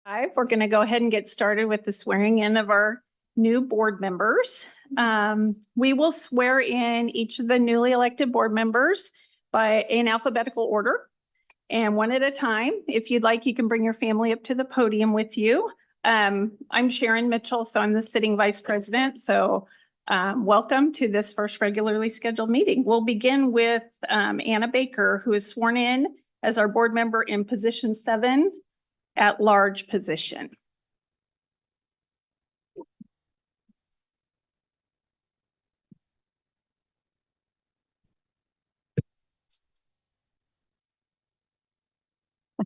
We're going to go ahead and get started with the swearing in of our new board members. We will swear in each of the newly elected board members in alphabetical order and one at a time. If you'd like, you can bring your family up to the podium with you. I'm Sharon Mitchell, so I'm the sitting vice president. So welcome to this first regularly scheduled meeting. We'll begin with Anna Baker, who is sworn in as our board member in position 7 at large position. All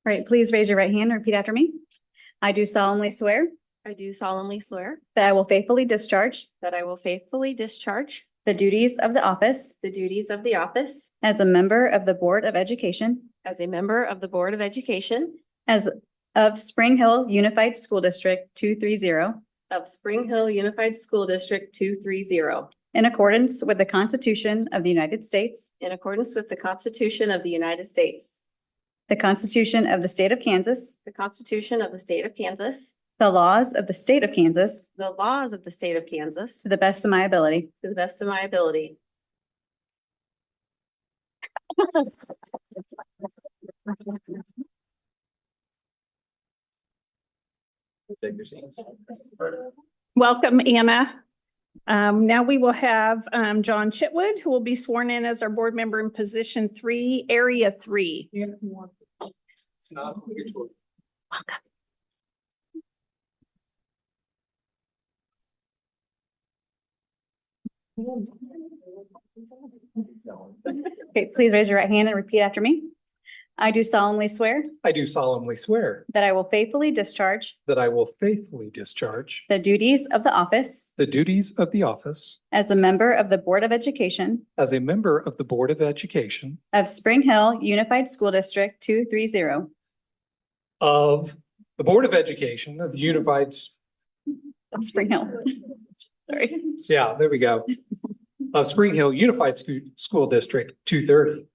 right, please raise your right hand and repeat after me. I do solemnly swear I do solemnly swear that I will faithfully discharge that I will faithfully discharge the duties of the office the duties of the office as a member of the Board of Education as a member of the Board of Education as of Spring Hill Unified School District 230 of Spring Hill Unified School District 230 in accordance with the Constitution of the United States, in accordance with the Constitution of the United States, the Constitution of the State of Kansas, the Constitution of the State of Kansas, the laws of the State of Kansas, the laws of the State of Kansas, to the best of my ability. to the best of my ability. Welcome, Anna. Now we will have John Chitwood, who will be sworn in as our board member in position 3, area 3. It's not your choice. Welcome. Okay, please raise your right hand and repeat after me. I do solemnly swear I do solemnly swear that I will faithfully discharge that I will faithfully discharge the duties of the office the duties of the office as a member of the Board of Education as a member of the Board of Education of Spring Hill Unified School District 230 of the Board of Education of the Unified, Spring Hill. Sorry. yeah, there we go, of Spring Hill Unified School District 230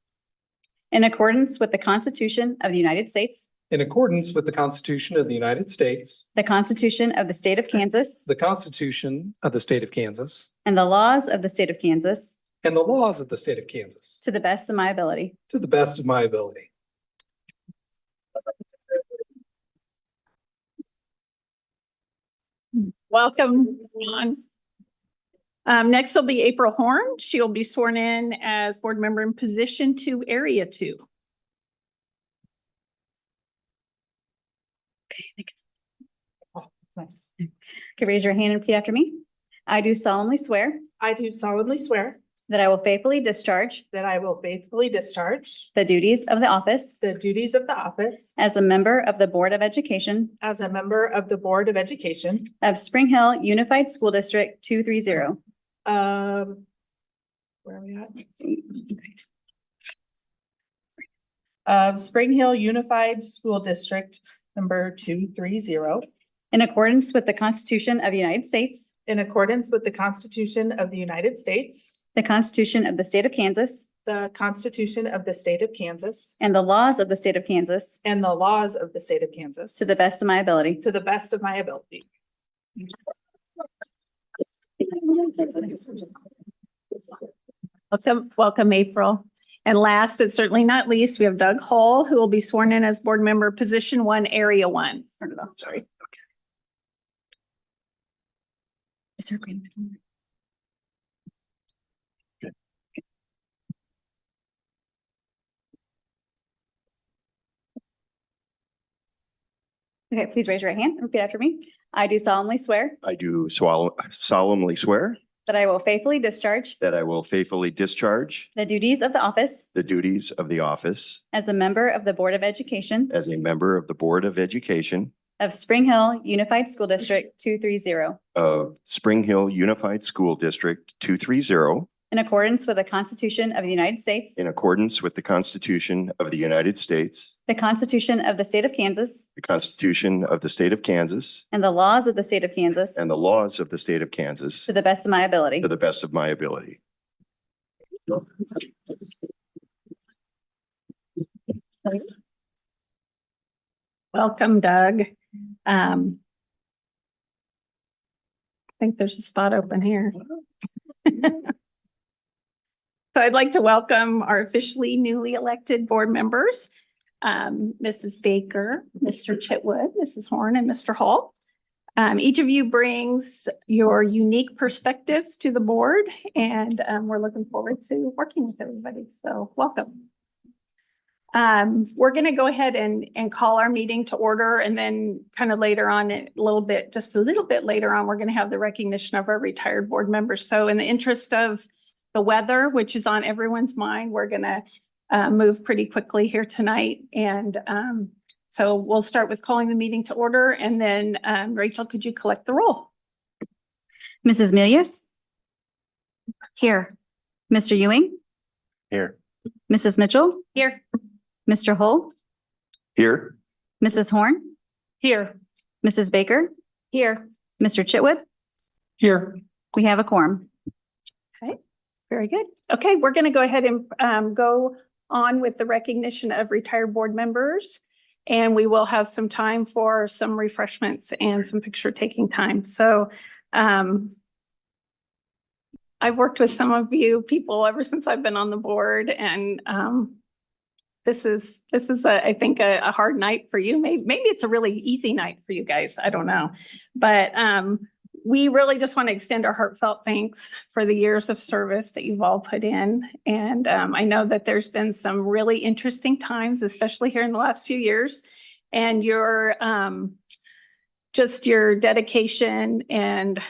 In accordance with the Constitution of the United States, in accordance with the Constitution of the United States, the Constitution of the State of Kansas, the Constitution of the State of Kansas, and the laws of the State of Kansas, and the laws of the State of Kansas, to the best of my ability. to the best of my ability. Welcome, John. Next will be April Horn. She'll be sworn in as board member in position 2, area 2. Oh, that's nice. Okay, raise your hand and repeat after me. I do solemnly swear I do solemnly swear that I will faithfully discharge that I will faithfully discharge the duties of the office the duties of the office as a member of the Board of Education as a member of the Board of Education of Spring Hill Unified School District 230 where are we at? Spring Hill Unified School District number 230 in accordance with the Constitution of the United States, in accordance with the Constitution of the United States, the Constitution of the State of Kansas, the Constitution of the State of Kansas, and the laws of the State of Kansas, and the laws of the State of Kansas, to the best of my ability. to the best of my ability. Welcome, April. And last but certainly not least, we have Doug Hull, who will be sworn in as board member position 1, area 1. Turn it off, sorry. Is there a green? Okay, please raise your right hand and repeat after me. I do solemnly swear I do solemnly swear that I will faithfully discharge that I will faithfully discharge the duties of the office the duties of the office as a member of the Board of Education as a member of the Board of Education of Spring Hill Unified School District 230 of Spring Hill Unified School District 230 in accordance with the Constitution of the United States, in accordance with the Constitution of the United States, the Constitution of the State of Kansas, the Constitution of the State of Kansas, and the laws of the State of Kansas, and the laws of the State of Kansas, to the best of my ability. to the best of my ability. Welcome, Doug. I think there's a spot open here. So I'd like to welcome our officially newly elected board members, Mrs. Baker, Mr. Chitwood, Mrs. Horn, and Mr. Hall. Each of you brings your unique perspectives to the board, and we're looking forward to working with everybody. So welcome. We're going to go ahead and call our meeting to order, and then kind of later on, just a little bit later on, we're going to have the recognition of our retired board members. So in the interest of the weather, which is on everyone's mind, we're going to move pretty quickly here tonight. And so we'll start with calling the meeting to order, and then Rachel, could you collect the roll? Mrs. Milius? Here. Mr. Ewing? Here. Mrs. Mitchell? Here. Mr. Hull? Here. Mrs. Horn? Here. Mrs. Baker? Here. Mr. Chitwood? Here. We have a quorum. Very good. Okay, we're going to go ahead and go on with the recognition of retired board members. And we will have some time for some refreshments and some picture taking time. So I've worked with some of you people ever since I've been on the board. And this is I think a hard night for you. Maybe it's a really easy night for you guys. I don't know. But we really just want to extend our heartfelt thanks for the years of service that you've all put in. And I know that there's been some really interesting times, especially here in the last few years. And your just your dedication and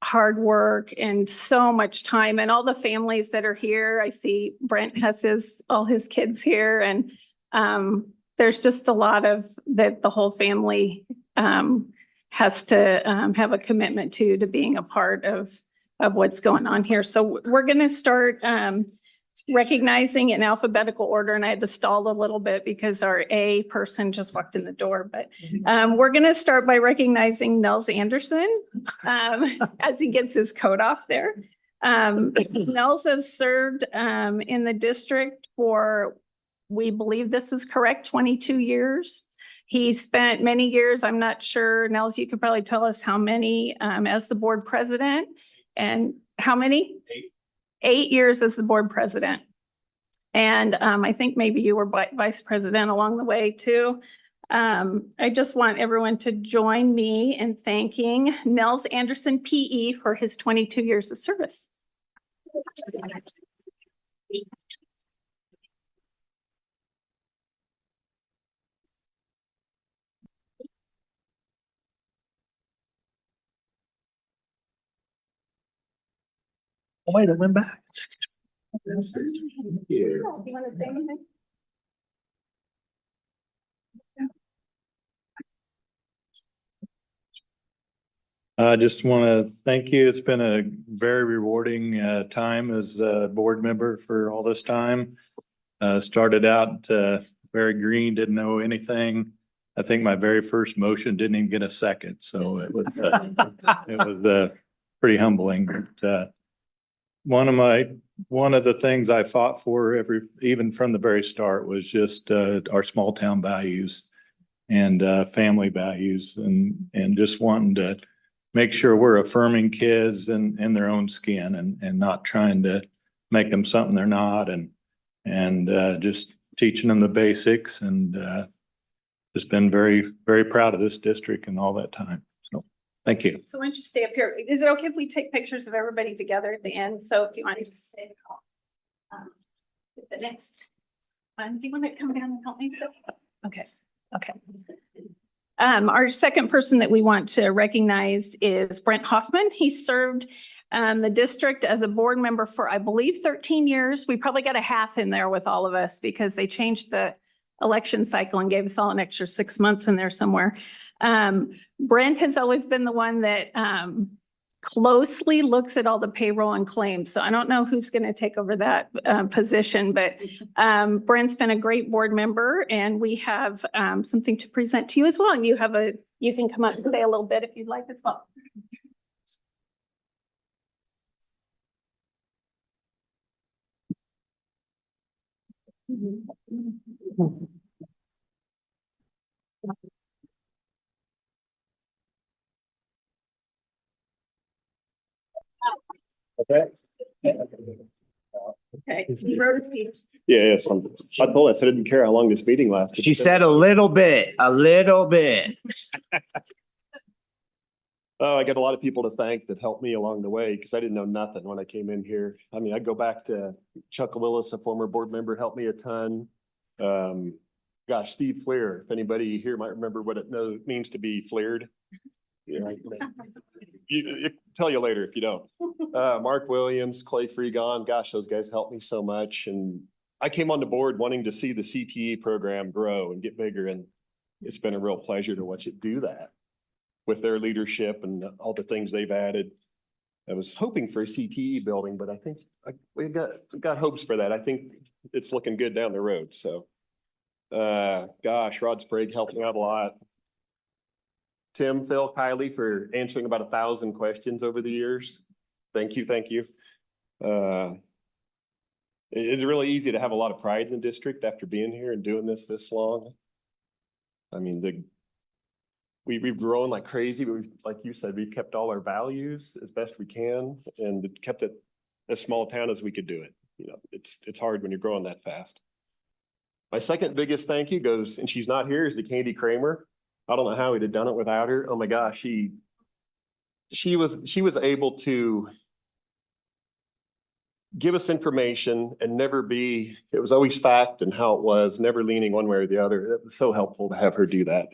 hard work and so much time, and all the families that are here. I see Brent has all his kids here, and there's just a lot of that the whole family has to have a commitment to being a part of what's going on here. So we're going to start recognizing in alphabetical order, and I had to stall a little bit because our A person just walked in the door, but we're going to start by recognizing Nels Anderson as he gets his coat off there. Nels has served in the district for, we believe this is correct, 22 years. He spent many years, I'm not sure, Nels, you could probably tell us how many as the board president, and how many? 8 years as the board president. And I think maybe you were vice president along the way too. I just want everyone to join me in thanking Nels Anderson PE for his 22 years of service. Oh, wait, it went back. Do you want to say anything? I just want to thank you. It's been a very rewarding time as a board member for all this time. Started out very green, didn't know anything. I think my very first motion didn't even get a second, so it was pretty humbling. But one of the things I fought for even from the very start was just our small town values and family values, and just wanting to make sure we're affirming kids in their own skin, and not trying to make them something they're not, and just teaching them the basics, and just been very, very proud of this district and all that time. So thank you. So why don't you stay up here? Is it okay if we take pictures of everybody together at the end? So if you want to just stay the next one, do you want to come down and help me? Okay. Okay. Our second person that we want to recognize is Brent Hoffman. He served the district as a board member for, I believe, 13 years. We probably got a half in there with all of us because they changed the election cycle and gave us all an extra 6 months in there somewhere. Brent has always been the one that closely looks at all the payroll and claims. So I don't know who's going to take over that position, but Brent's been a great board member, and we have something to present to you as well. And you can come up and say a little bit if you'd like as well. Okay. You wrote a speech. Yes, I told us I didn't care how long this meeting lasted. She said a little bit, a little bit. Oh, I got a lot of people to thank that helped me along the way because I didn't know nothing when I came in here. I mean, I go back to Chuck Willis, a former board member, helped me a ton. Gosh, Steve Fleer, if anybody here might remember what it means to be fleared. Yeah, tell you later if you don't. Mark Williams, Clay Freegon, gosh, those guys helped me so much. And I came on the board wanting to see the CTE program grow and get bigger. And it's been a real pleasure to watch it do that with their leadership and all the things they've added. I was hoping for a CTE building, but I think we got hopes for that. I think it's looking good down the road. So, gosh, Rod Sprague helped me out a lot. Tim, Phil, Kylie for answering about 1,000 questions over the years. Thank you, thank you. It's really easy to have a lot of pride in the district after being here and doing this long. I mean, we've grown like crazy, but like you said, we've kept all our values as best we can and kept it as small a town as we could do it. You know, it's hard when you're growing that fast. My second biggest thank you goes, and she's not here, is to Candy Kramer. I don't know how we'd have done it without her. Oh my gosh, she was able to give us information and it was always fact and how it was, never leaning one way or the other. It was so helpful to have her do that.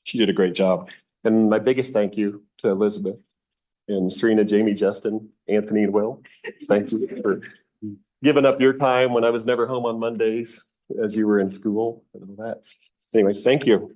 She did a great job. And my biggest thank you to Elizabeth and Serena, Jamie, Justin, Anthony, and Will. Thank you for giving up your time when I was never home on Mondays as you were in school and all that. Anyways, thank you.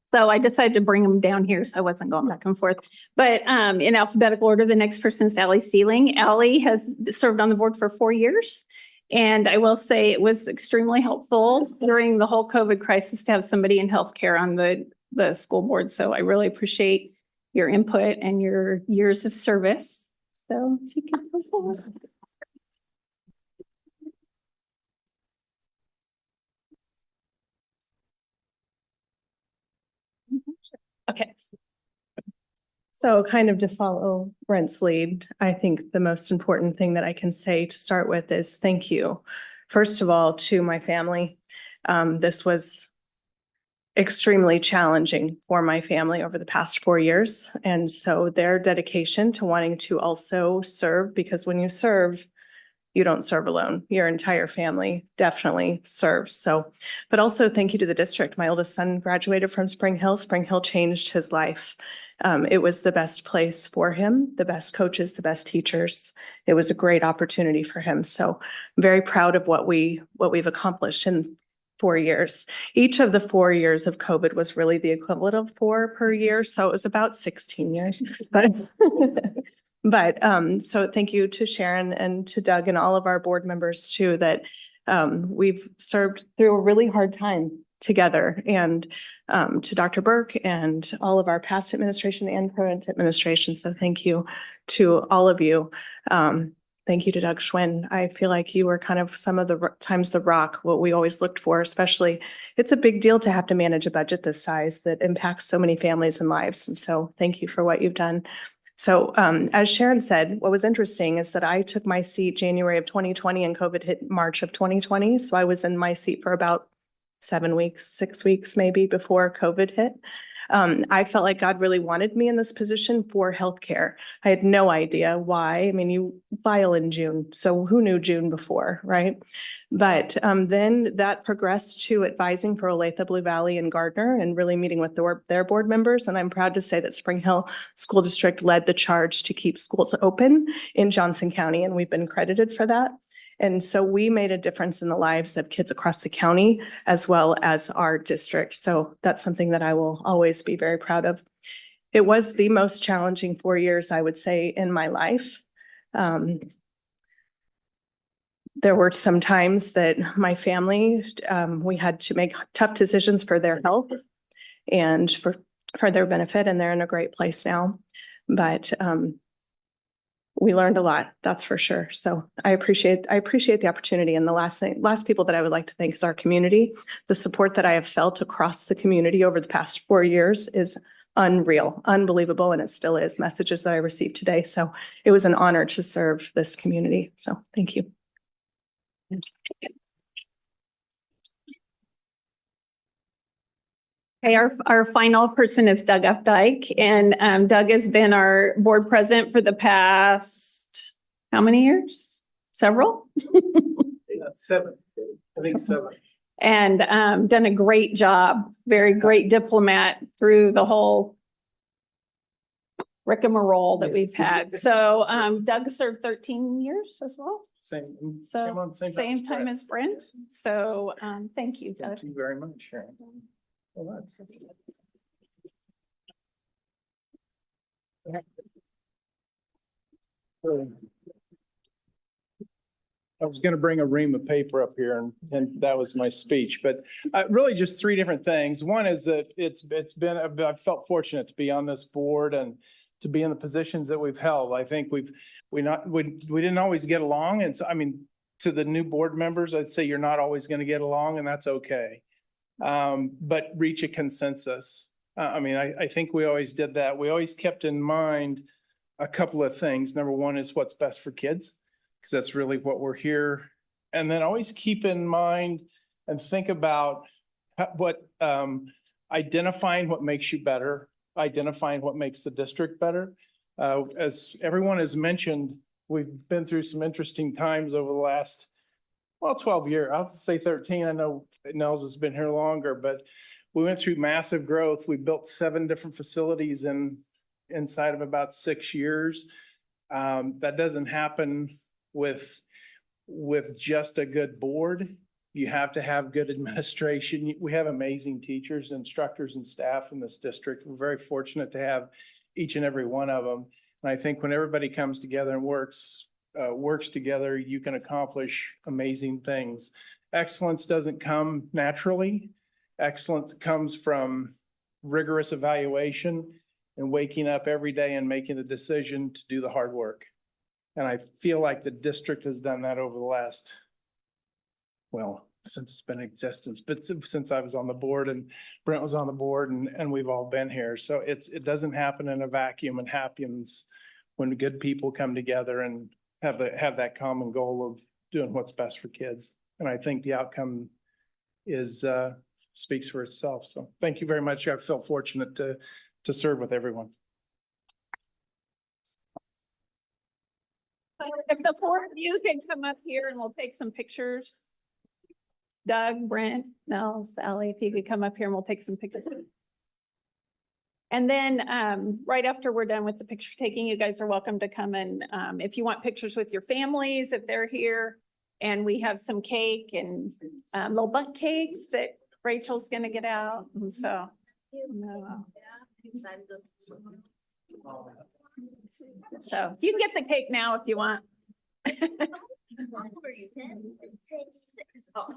So I decided to bring them down here, so I wasn't going back and forth. But in alphabetical order, the next person is Allie Sealing. Allie has served on the board for 4 years. And I will say it was extremely helpful during the whole COVID crisis to have somebody in healthcare on the school board. So I really appreciate your input and your years of service. So if you can go forward. Okay. So kind of to follow Brent's lead, I think the most important thing that I can say to start with is thank you. First of all, to my family. This was extremely challenging for my family over the past 4 years. And so their dedication to wanting to also serve, because when you serve, you don't serve alone. Your entire family definitely serves. So, but also thank you to the district. My oldest son graduated from Spring Hill. Spring Hill changed his life. It was the best place for him, the best coaches, the best teachers. It was a great opportunity for him. So I'm very proud of what we've accomplished in 4 years. Each of the 4 years of COVID was really the equivalent of 4 per year. So it was about 16 years, but so thank you to Sharon and to Doug and all of our board members too, that we've served through a really hard time together, and to Dr. Burke and all of our past administration and current administration. So thank you to all of you. Thank you to Doug Schwinn. I feel like you were kind of some of the times the rock, what we always looked for, especially it's a big deal to have to manage a budget this size that impacts so many families and lives. And so thank you for what you've done. So as Sharon said, what was interesting is that I took my seat January of 2020 and COVID hit March of 2020. So I was in my seat for about 7 weeks, 6 weeks maybe before COVID hit. I felt like God really wanted me in this position for healthcare. I had no idea why. I mean, you file in June, so who knew June before, right? But then that progressed to advising for Olathe, Blue Valley, and Gardner, and really meeting with their board members. And I'm proud to say that Spring Hill School District led the charge to keep schools open in Johnson County, and we've been credited for that. And so we made a difference in the lives of kids across the county as well as our district. So that's something that I will always be very proud of. It was the most challenging 4 years, I would say, in my life. There were some times that my family, we had to make tough decisions for their health and for their benefit, and they're in a great place now. But we learned a lot, that's for sure. So I appreciate the opportunity. And the last people that I would like to thank is our community. The support that I have felt across the community over the past 4 years is unreal, unbelievable, and it still is, messages that I received today. So it was an honor to serve this community. So thank you. Okay, our final person is Doug Updike, and Doug has been our board president for the past, how many years? Several? Seven, I think seven. And done a great job, very great diplomat through the whole rigmarole that we've had. So Doug served 13 years as well. Same. So same time as Brent. So thank you, Doug. Thank you very much, Sharon. Well, that's- I was gonna bring a ream of paper up here and that was my speech, but really just three different things. One is that I've felt fortunate to be on this board and to be in the positions that we've held. I think we didn't always get along. And so, I mean, to the new board members, I'd say you're not always gonna get along and that's okay. But reach a consensus. I think we always did that. We always kept in mind a couple of things. Number one is what's best for kids, because that's really what we're here. And then always keep in mind and think about identifying what makes you better, identifying what makes the district better. As everyone has mentioned, we've been through some interesting times over the last, 12 years. I'll say 13. I know Nels has been here longer, but we went through massive growth. We built 7 different facilities inside of about 6 years. That doesn't happen with just a good board. You have to have good administration. We have amazing teachers, instructors, and staff in this district. We're very fortunate to have each and every one of them. And I think when everybody comes together and works together, you can accomplish amazing things. Excellence doesn't come naturally. Excellence comes from rigorous evaluation and waking up every day and making the decision to do the hard work. And I feel like the district has done that over the last, since it's been in existence, but since I was on the board and Brent was on the board and we've all been here. So it doesn't happen in a vacuum. It happens when good people come together and have that common goal of doing what's best for kids. And I think the outcome speaks for itself. So thank you very much. I felt fortunate to serve with everyone. If the 4 of you can come up here and we'll take some pictures. Doug, Brent, Nels, Ally, if you could come up here and we'll take some pictures. And then right after we're done with the picture taking, you guys are welcome to come and if you want pictures with your families, if they're here. And we have some cake and little bundt cakes that Rachel's gonna get out. And so. So you can get the cake now if you want. Were you 10? 6. Oh.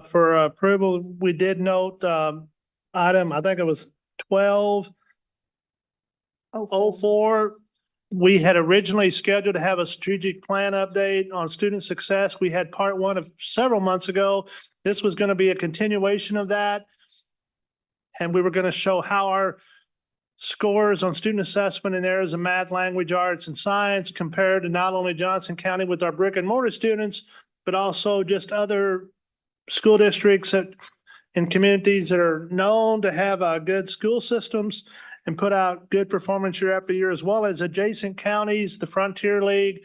For approval, we did note, item, I think it was 1204. We had originally scheduled to have a strategic plan update on student success. We had part one of several months ago. This was going to be a continuation of that. And we were going to show how our scores on student assessment in areas of math, language, arts, and science compared to not only Johnson County with our brick and mortar students, but also just other school districts that in communities that are known to have good school systems and put out good performance year after year, as well as adjacent counties, the Frontier League,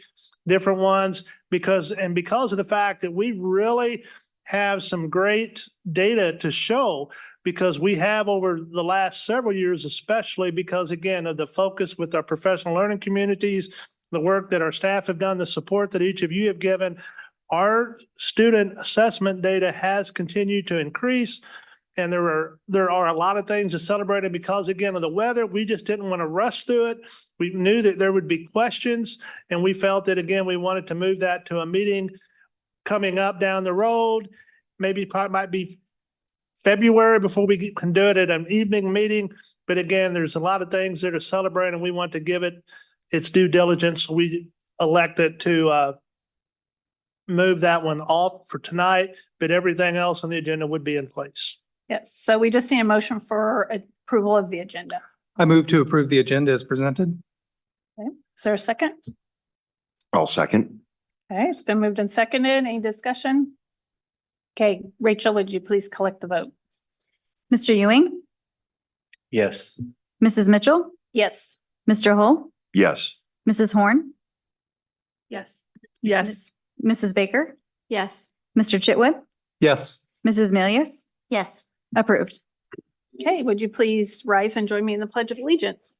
different ones, because of the fact that we really have some great data to show, because we have over the last several years, especially because again of the focus with our professional learning communities, the work that our staff have done, the support that each of you have given, our student assessment data has continued to increase. And there are a lot of things to celebrate. And because again of the weather, we just didn't want to rush through it. We knew that there would be questions, and we felt that again, we wanted to move that to a meeting coming up down the road. Maybe probably might be February before we can do it at an evening meeting. But again, there's a lot of things that are celebrating, and we want to give it its due diligence. So we elected to move that one off for tonight, but everything else on the agenda would be in place. Yes, so we just need a motion for approval of the agenda. I move to approve the agenda as presented. Okay, is there a second? I'll second. Okay, it's been moved and seconded. Any discussion? Okay, Rachel, would you please collect the vote? Mr. Ewing, Yes. Mrs. Mitchell, Yes. Mr. Hull, Yes. Mrs. Horn, Yes. Yes. Mrs. Baker, Yes. Mr. Chitwood, Yes. Mrs. Milius, Yes. approved. Okay, would you please rise and join me in the Pledge of Allegiance?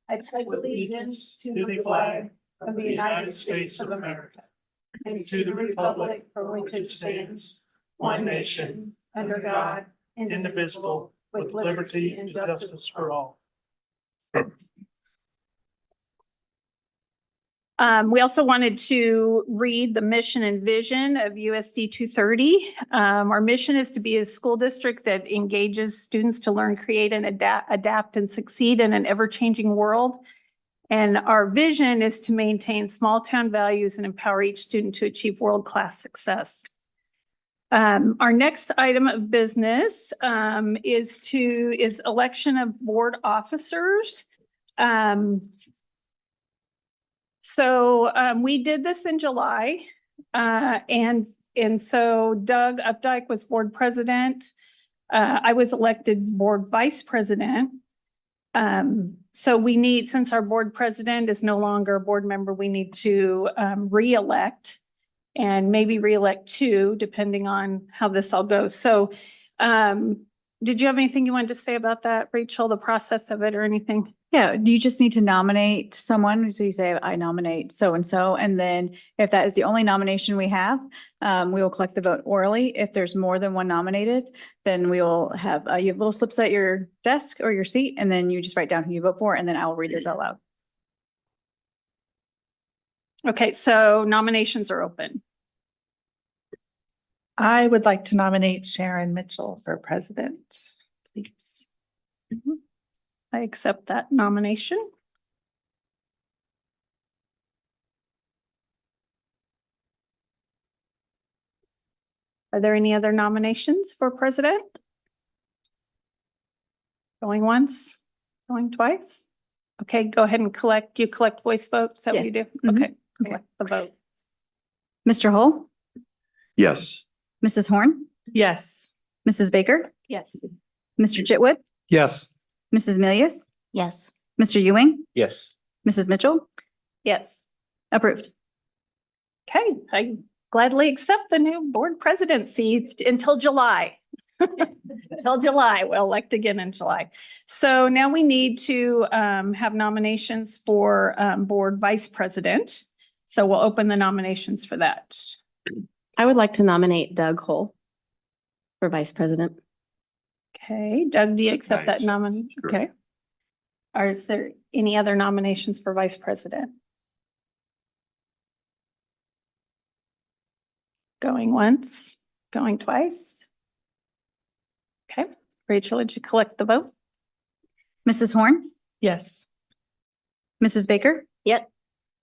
I pledge allegiance to the flag of the United States of America and to the republic for which it stands, one nation, under God, indivisible, with liberty and justice for all. We also wanted to read the mission and vision of USD230. Our mission is to be a school district that engages students to learn, create, and adapt and succeed in an ever-changing world. And our vision is to maintain small town values and empower each student to achieve world-class success. Our next item of business is election of board officers. So we did this in July, and so Doug Updike was board president. I was elected board vice president. So we need, since our board president is no longer a board member, we need to re-elect and maybe re-elect two, depending on how this all goes. So did you have anything you wanted to say about that, Rachel, the process of it or anything? Yeah, you just need to nominate someone. So you say, I nominate so-and-so. And then if that is the only nomination we have, we will collect the vote orally. If there's more than one nominated, then we will have, you have little slips at your desk or your seat, and then you just write down who you vote for, and then I'll read this out loud. Okay, so nominations are open. I would like to nominate Sharon Mitchell for president, please. I accept that nomination. Are there any other nominations for president? Going once, going twice? Okay, go ahead and collect. You collect voice votes. Is that what you do? Mhm. Okay, collect the vote. Mr. Hull, Yes. Mrs. Horn, Yes. Mrs. Baker, Yes. Mr. Chitwood, Yes. Mrs. Milius, Yes. Mr. Ewing, Yes. Mrs. Mitchell, Yes. approved. Okay, I gladly accept the new board presidency until July. Until July, we'll elect again in July. So now we need to have nominations for board vice president. So we'll open the nominations for that. I would like to nominate Doug Hull for vice president. Okay, Doug, do you accept that Nice. nomination? Sure. Okay. Is there any other nominations for vice president? Going once, going twice. Okay, Rachel, would you collect the vote? Mrs. Horn, Yes. Mrs. Baker, Yep.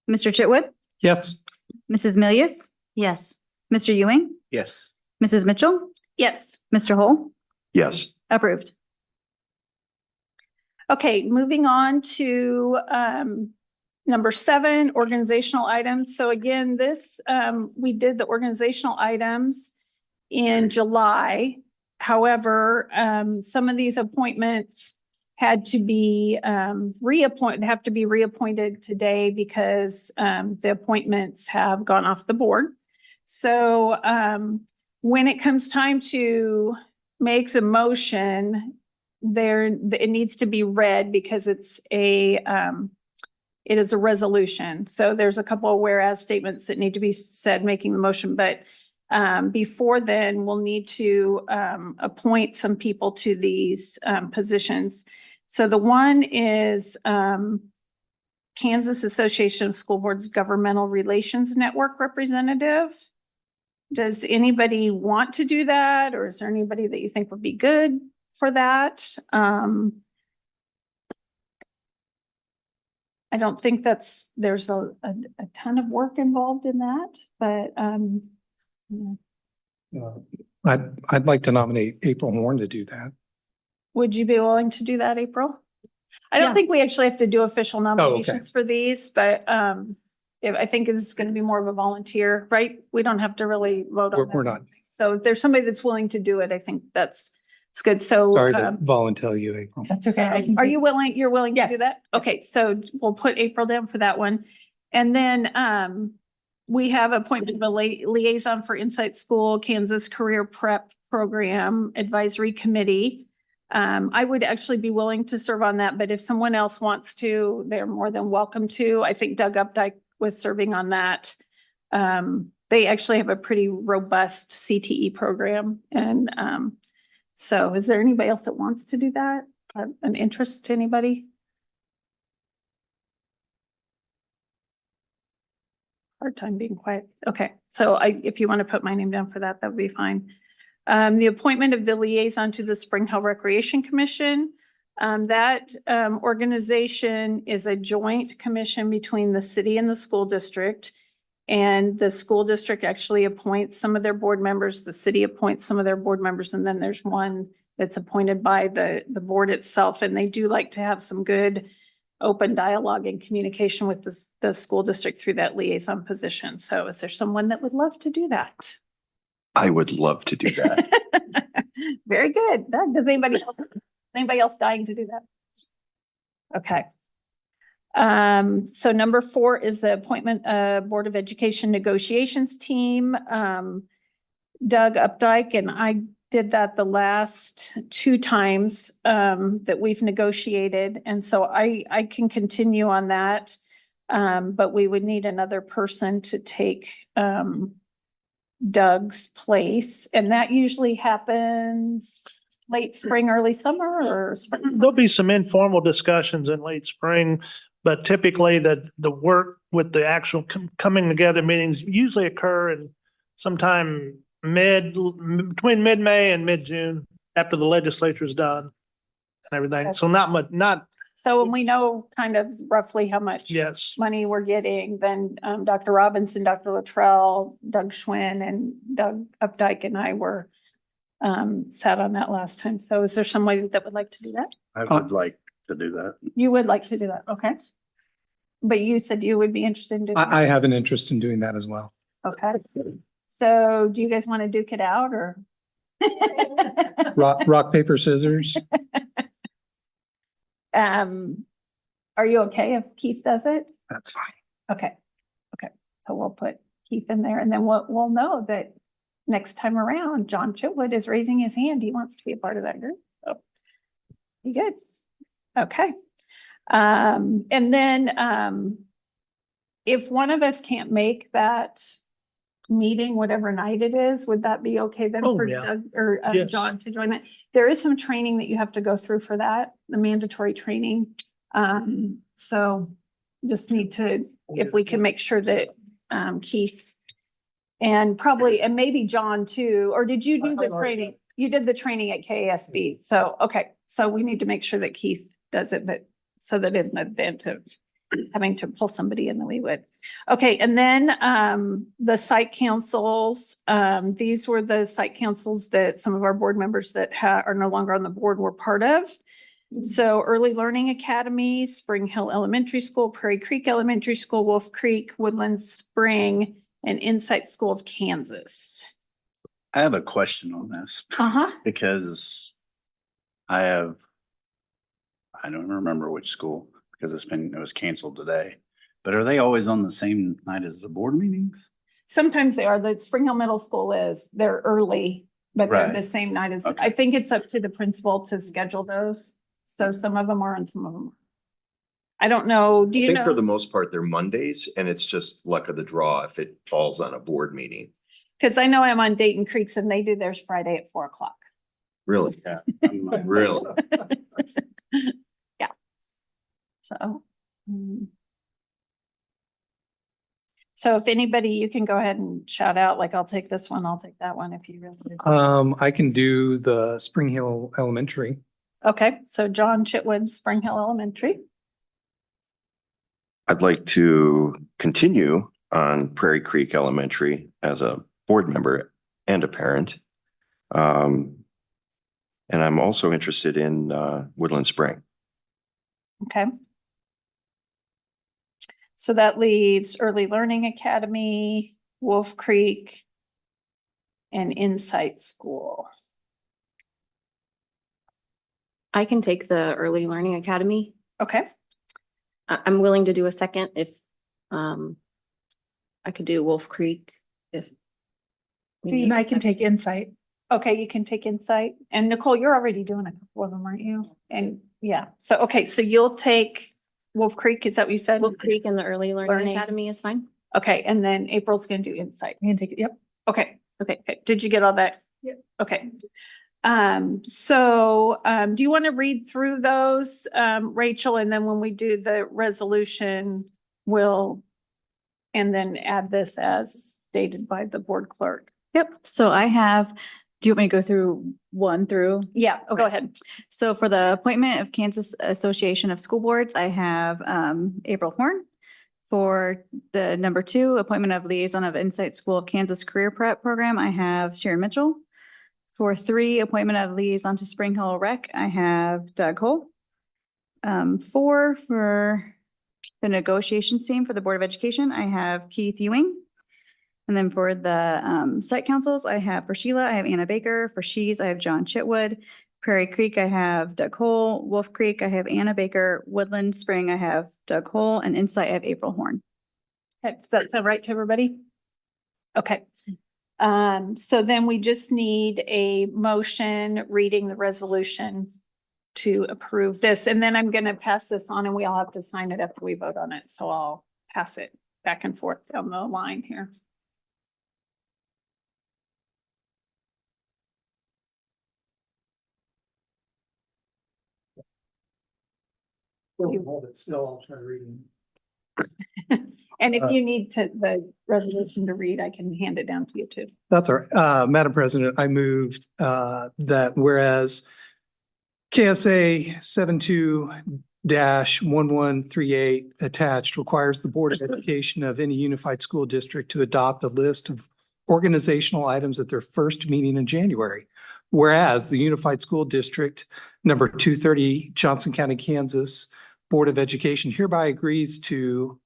Mr. Chitwood, Yes. Mrs. Milius, Yes. Mr. Ewing, Yes. Mrs. Mitchell, Yes. Mr. Hole, Yes. approved. Okay, moving on to number 7, organizational items. So again, this, we did the organizational items in July. However, some of these appointments had to be reappointed today because the appointments have gone off the board. So when it comes time to make the motion, it needs to be read because it is a resolution. So there's a couple of whereas statements that need to be said making the motion, but before then, we'll need to appoint some people to these positions. So the one is Kansas Association of School Boards Governmental Relations Network Representative. Does anybody want to do that, or is there anybody that you think would be good for that? I don't think there's a ton of work involved in that, but I'd like to nominate April Horn to do that. would you be willing to do that, April? I don't Yeah. think we actually have to do official nominations for these, but I think it's going to be more of a volunteer, right? We don't have to really vote on that. We're not. So if there's somebody that's willing to do it, I think it's good. So Sorry to volunteer you, April. That's okay. I can are do- you willing? You're willing to do Yes. that? Okay, so we'll put April down for that one. And then we have appointment of a liaison for Insight School, Kansas Career Prep Program Advisory Committee. I would actually be willing to serve on that, but if someone else wants to, they're more than welcome to. I think Doug Updike was serving on that. They actually have a pretty robust CTE program. And so is there anybody else that wants to do that? An interest to anybody? Hard time being quiet. Okay, so if you want to put my name down for that, that would be fine. The appointment of the liaison to the Spring Hill Recreation Commission. That organization is a joint commission between the city and the school district. And the school district actually appoints some of their board members, the city appoints some of their board members, and then there's one that's appointed by the board itself. And they do like to have some good open dialogue and communication with the school district through that liaison position. So is there someone that would love to do that? I would love to do that. Very good. Does anybody else dying to do that? Okay. So number 4 is the appointment of Board of Education negotiations team. Doug Updike and I did that the last 2 times that we've negotiated. And so I can continue on that. But we would need another person to take Doug's place. And that usually happens late spring, early summer, or spring? There'll be some informal discussions in late spring, but typically the work with the actual coming together meetings usually occur in sometime between mid-May and mid-June after the legislature is done and everything. So not, So when we know kind of roughly how much yes. money we're getting, then Dr. Robinson, Dr. Luttrell, Doug Schwinn, and Doug Updike and I were sat on that last time. So is there somebody that would like to do that? I would like to do that. You would like to do that, okay. But you said you would be interested in doing that. I have an interest in doing that as well. Okay. So do you guys want to duke it out or? Rock, paper, scissors. Are you okay if Keith does it? That's fine. Okay. So we'll put Keith in there and then we'll know that next time around, John Chitwood is raising his hand. He wants to be a part of that group. So be good. Okay. And then if one of us can't make that meeting, whatever night it is, would that be okay then Oh, for yeah. Doug or Yes. John to join that? There is some training that you have to go through for that, the mandatory training. So just need to, if we can make sure that Keith And probably, and maybe John too, or did you do the training? You did the training at KASB. So, okay, so we need to make sure that Keith does it, but so that in the event of having to pull somebody in, then we would. Okay, and then the site councils, these were the site councils that some of our board members that are no longer on the board were part of. So Early Learning Academy, Spring Hill Elementary School, Prairie Creek Elementary School, Wolf Creek, Woodland Spring, and Insight School of Kansas. I have a question on this Uh-huh. because I don't remember which school because it was canceled today. But are they always on the same night as the board meetings? Sometimes they are. The Spring Hill Middle School they're early, but they're Right. the same night as, Okay. I think it's up to the principal to schedule those. So some of them are and some of them aren't. I don't know. Do I you think for know? the most part, they're Mondays and it's just luck of the draw if it falls on a board meeting. Because I know I'm on Dayton Creeks and they do theirs Friday at 4:00. Really? Yeah. Really? Yeah. So. So if anybody, you can go ahead and shout out, like, I'll take this one, I'll take that one if you really. I can do the Spring Hill Elementary. Okay, so John Chitwood, Spring Hill Elementary. I'd like to continue on Prairie Creek Elementary as a board member and a parent. And I'm also interested in Woodland Spring. Okay. So that leaves Early Learning Academy, Wolf Creek, and Insight School. I can take the Early Learning Academy. Okay, I'm willing to do a second if I could do Wolf Creek if. we Do you- need And a I can second. take Insight. okay, you can take Insight. And Nicole, you're already doing a couple of them, aren't you? And yeah, so, okay, so you'll take Wolf Creek, is that what you said? Wolf Creek and the Early Learning Learning. Academy is fine. Okay, and then April's gonna do Insight. You can take it. Yep. Okay, okay. Did you get all that? Yep. Okay. So, do you want to read through those, Rachel, and then when we do the resolution, and then add this as stated by the board clerk? Yep. So I have, do you want me to go through one through? Yeah, go Okay. ahead. So for the appointment of Kansas Association of School Boards, I have April Horn. For the number 2, appointment of liaison of Insight School of Kansas Career Prep Program, I have Sharon Mitchell. For 3, appointment of liaison to Spring Hill Rec, I have Doug Hull. 4, for the negotiations team for the Board of Education, I have Keith Ewing. And then for the site councils, I have for Sheila, I have Anna Baker. For She's, I have John Chitwood. Prairie Creek, I have Doug Hull. Wolf Creek, I have Anna Baker. Woodland Spring, I have Doug Hull. And Insight, I have April Horn. Okay, does that sound right to everybody? Okay. So then we just need a motion reading the resolution to approve this. And then I'm gonna pass this on and we all have to sign it after we vote on it. So I'll pass it back and forth down the line here. Hold it still, I'll try reading. And if you need the resolution to read, I can hand it down to you too. That's all right. Madam President, I moved that whereas KSA 72-1138 attached requires the Board of Education of any unified school district to adopt a list of organizational items at their first meeting in January. Whereas the Unified School District number 230, Johnson County, Kansas, Board of Education hereby agrees to,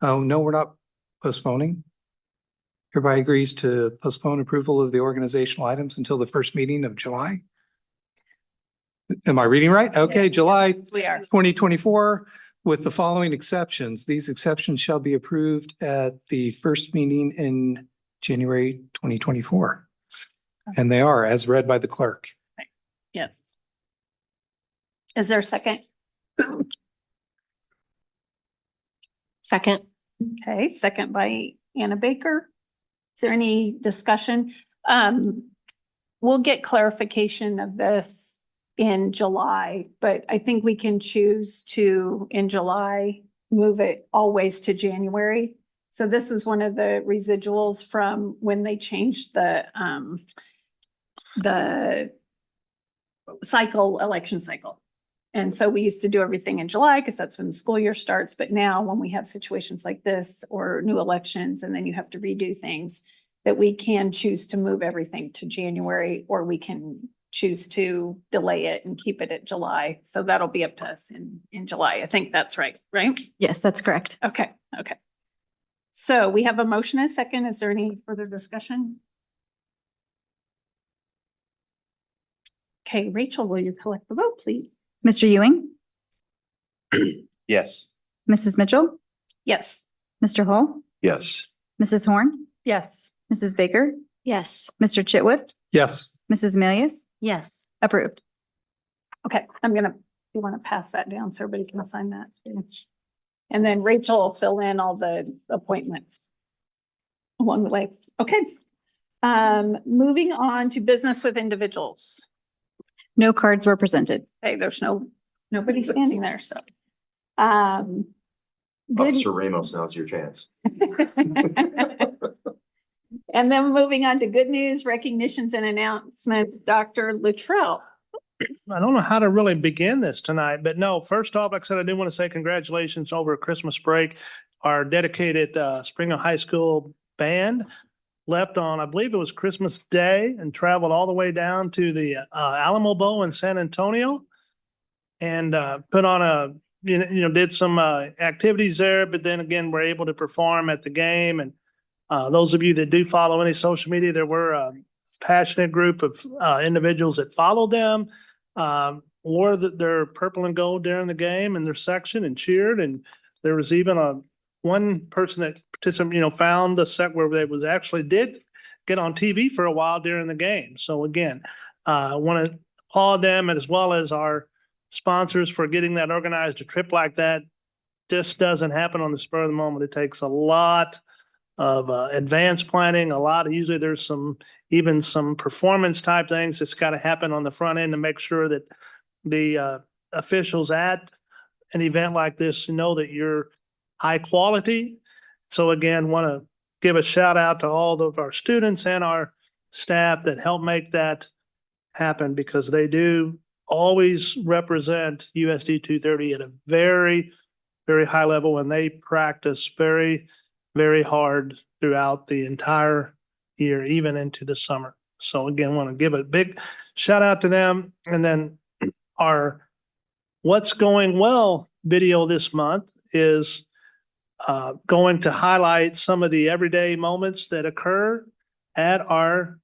oh, no, we're not postponing. Hereby agrees to postpone approval of the organizational items until the first meeting of July. Am I reading right? Okay, July We are. 2024, with the following exceptions. These exceptions shall be approved at the first meeting in January 2024. And they are as read by the clerk. Yes. Is there a second? Second. Okay, second by Anna Baker. Is there any discussion? We'll get clarification of this in July, but I think we can choose to, in July, move it always to January. So this was one of the residuals from when they changed the election cycle. And so we used to do everything in July because that's when the school year starts. But now when we have situations like this or new elections, and then you have to redo things, that we can choose to move everything to January, or we can choose to delay it and keep it at July. So that'll be up to us in July. I think that's right, right? Yes, that's correct. Okay, okay. So we have a motion and a second. Is there any further discussion? Okay, Rachel, will you collect the vote, please? Mr. Ewing, Yes. Mrs. Mitchell, Yes. Mr. Hall, Yes. Mrs. Horn, Yes. Mrs. Baker, Yes. Mr. Chitwood, Yes. Mrs. Milius, Yes. approved. Okay, you want to pass that down so everybody can sign that? And then Rachel will fill in all the appointments along the way. Okay. Moving on to business with individuals. No cards were presented. Hey, there's nobody standing there, so. Good. Officer Ramos, now's your chance. And then moving on to good news, recognitions and announcements, Dr. Luttrell. I don't know how to really begin this tonight, but no, first off, like I said, I do want to say congratulations over Christmas break. Our dedicated Springer High School band left on, I believe it was Christmas Day, and traveled all the way down to the Alamo Bowl in San Antonio and put on did some activities there, but then again, were able to perform at the game. And those of you that do follow any social media, there were a passionate group of individuals that followed them, wore their purple and gold during the game in their section and cheered. And there was even one person that participated, found the set where they was actually did get on TV for a while during the game. So again, I want to applaud them as well as our sponsors for getting that organized. A trip like that just doesn't happen on the spur of the moment. It takes a lot of advanced planning, usually there's even some performance type things that's got to happen on the front end to make sure that the officials at an event like this know that you're high quality. So again, want to give a shout out to all of our students and our staff that help make that happen, because they do always represent USD230 at a very, very high level, and they practice very, very hard throughout the entire year, even into the summer. So again, want to give a big shout out to them. And then our What's Going Well video this month is going to highlight some of the everyday moments that occur at our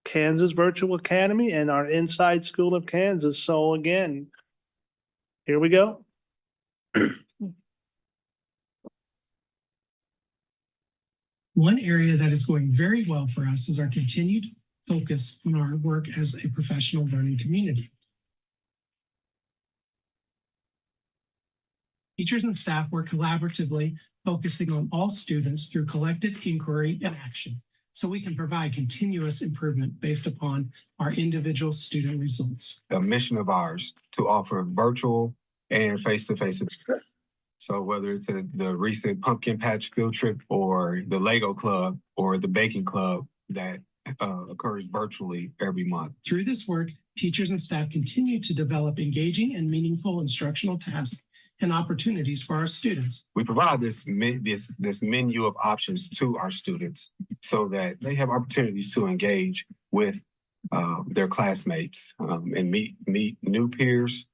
Kansas Virtual Academy and our Inside School of Kansas. So again, here we go. One area that is going very well for us is our continued focus on our work as a professional learning community. Teachers and staff work collaboratively, focusing on all students through collective inquiry and action, so we can provide continuous improvement based upon our individual student results. A mission of ours to offer virtual and face-to-face experience. So whether it's the recent pumpkin patch field trip or the Lego club or the baking club that occurs virtually every month. Through this work, teachers and staff continue to develop engaging and meaningful instructional tasks and opportunities for our students. We provide this menu of options to our students so that they have opportunities to engage with their classmates and meet new peers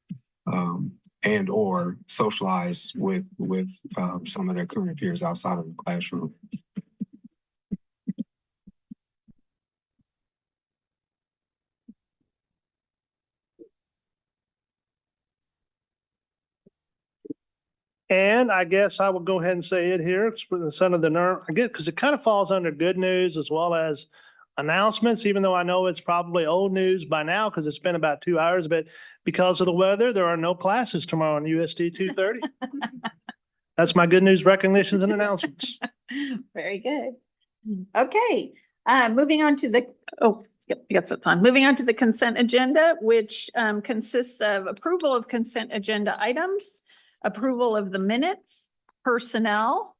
and or socialize with some of their current peers outside of the classroom. And I guess I will go ahead and say it here. It's for the son of the nerve, I guess, because it kind of falls under good news as well as announcements, even though I know it's probably old news by now because it's been about 2 hours, but because of the weather, there are no classes tomorrow on USD 230. That's my good news recognitions and announcements. Very good. Okay, moving on to Moving on to the consent agenda, which consists of approval of consent agenda items, approval of the minutes, personnel,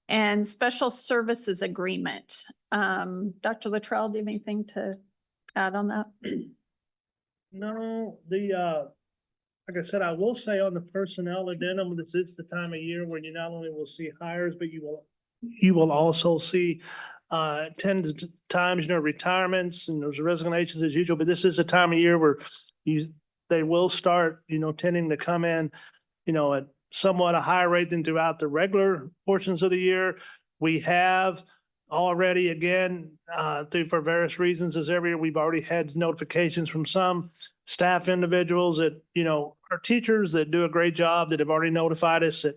and special services agreement. Dr. Luttrell, do you have anything to add on that? No, like I said, I will say on the personnel addendum, this is the time of year when you not only will see hires, but you will also see times, retirements and those resignations as usual, but this is a time of year where they will start, tending to come in, at somewhat a higher rate than throughout the regular portions of the year. We have already, again, for various reasons, as every year, we've already had notifications from some staff individuals that, are teachers that do a great job that have already notified us that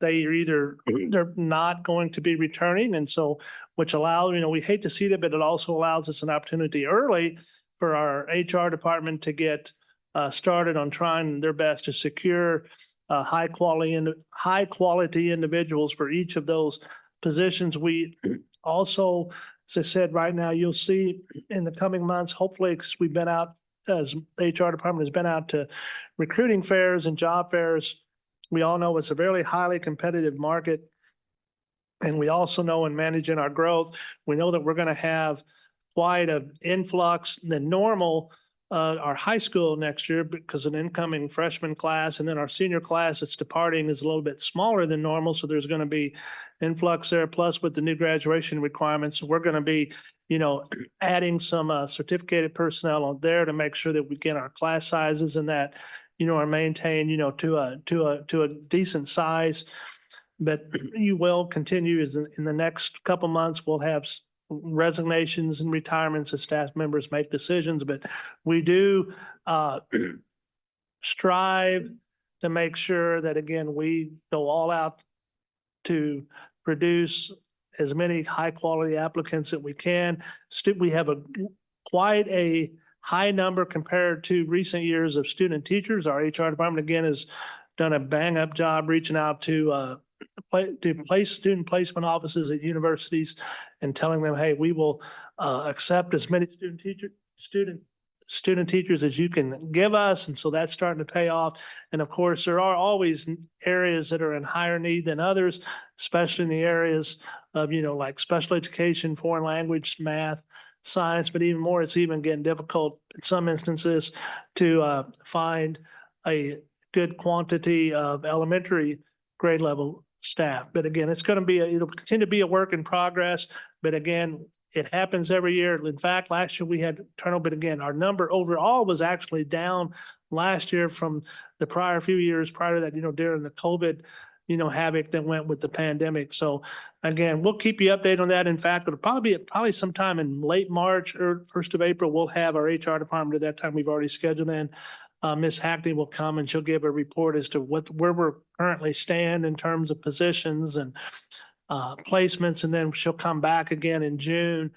they are either, they're not going to be returning. And so, which allows, we hate to see that, but it also allows us an opportunity early for our HR department to get started on trying their best to secure high quality individuals for each of those positions. We also, as I said, right now, you'll see in the coming months, hopefully, because we've been out, as the HR department has been out to recruiting fairs and job fairs. We all know it's a very highly competitive market. And we also know in managing our growth, we know that we're going to have quite an influx than normal our high school next year because an incoming freshman class and then our senior class that's departing is a little bit smaller than normal. So there's going to be influx there. Plus with the new graduation requirements, we're going to be, adding some certificated personnel on there to make sure that we get our class sizes and that, are maintained, to a decent size. But you will continue in the next couple months, we'll have resignations and retirements as staff members make decisions, but we do strive to make sure that, again, we go all out to produce as many high quality applicants that we can. We have quite a high number compared to recent years of student teachers. Our HR department, again, has done a bang up job reaching out to student placement offices at universities and telling them, hey, we will accept as many student teachers as you can give us. And so that's starting to pay off. And of course, there are always areas that are in higher need than others, especially in the areas of, like special education, foreign language, math, science, but even more, it's even getting difficult in some instances to find a good quantity of elementary grade level staff. But again, it'll continue to be a work in progress. But again, it happens every year. In fact, last year we had turnover, but again, our number overall was actually down last year from the prior few years prior to that, during the COVID, havoc that went with the pandemic. So again, we'll keep you updated on that. In fact, it'll probably sometime in late March or 1st of April, we'll have our HR department at that time. We've already scheduled in. Ms. Hackney will come and she'll give a report as to where we're currently stand in terms of positions and placements. And then she'll come back again in June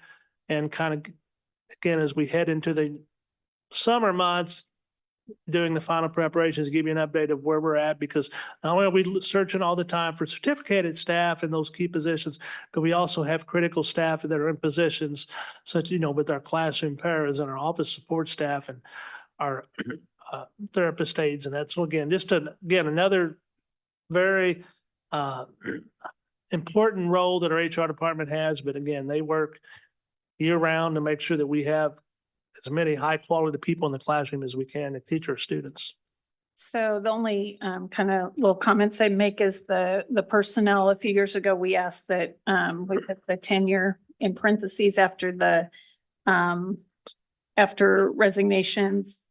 and kind of, again, as we head into the summer months, doing the final preparations, give you an update of where we're at, because not only are we searching all the time for certificated staff in those key positions, but we also have critical staff that are in positions such, with our classroom paras and our office support staff and our therapist aides. And that's, again, another very important role that our HR department has. But again, they work year round to make sure that we have as many high quality people in the classroom as we can to teach our students. So the only kind of little comments I'd make is the personnel. A few years ago, we asked that we put the tenure in parentheses after the after resignations.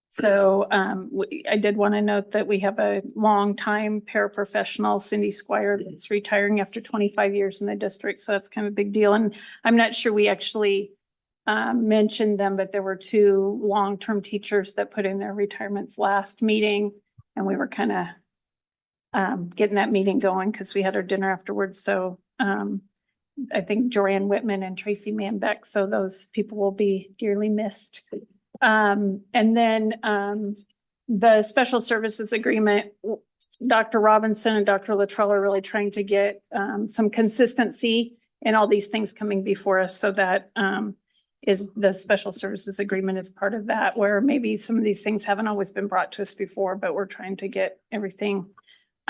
So I did want to note that we have a longtime paraprofessional, Cindy Squire, that's retiring after 25 years in the district. So that's kind of a big deal. And I'm not sure we actually mentioned them, but there were 2 long-term teachers that put in their retirements last meeting. And we were kind of getting that meeting going because we had our dinner afterwards. So I think Joanne Whitman and Tracy Manbeck. So those people will be dearly missed. And then the special services agreement, Dr. Robinson and Dr. Luttrell are really trying to get some consistency in all these things coming before us. So that is the special services agreement is part of that, where maybe some of these things haven't always been brought to us before, but we're trying to get everything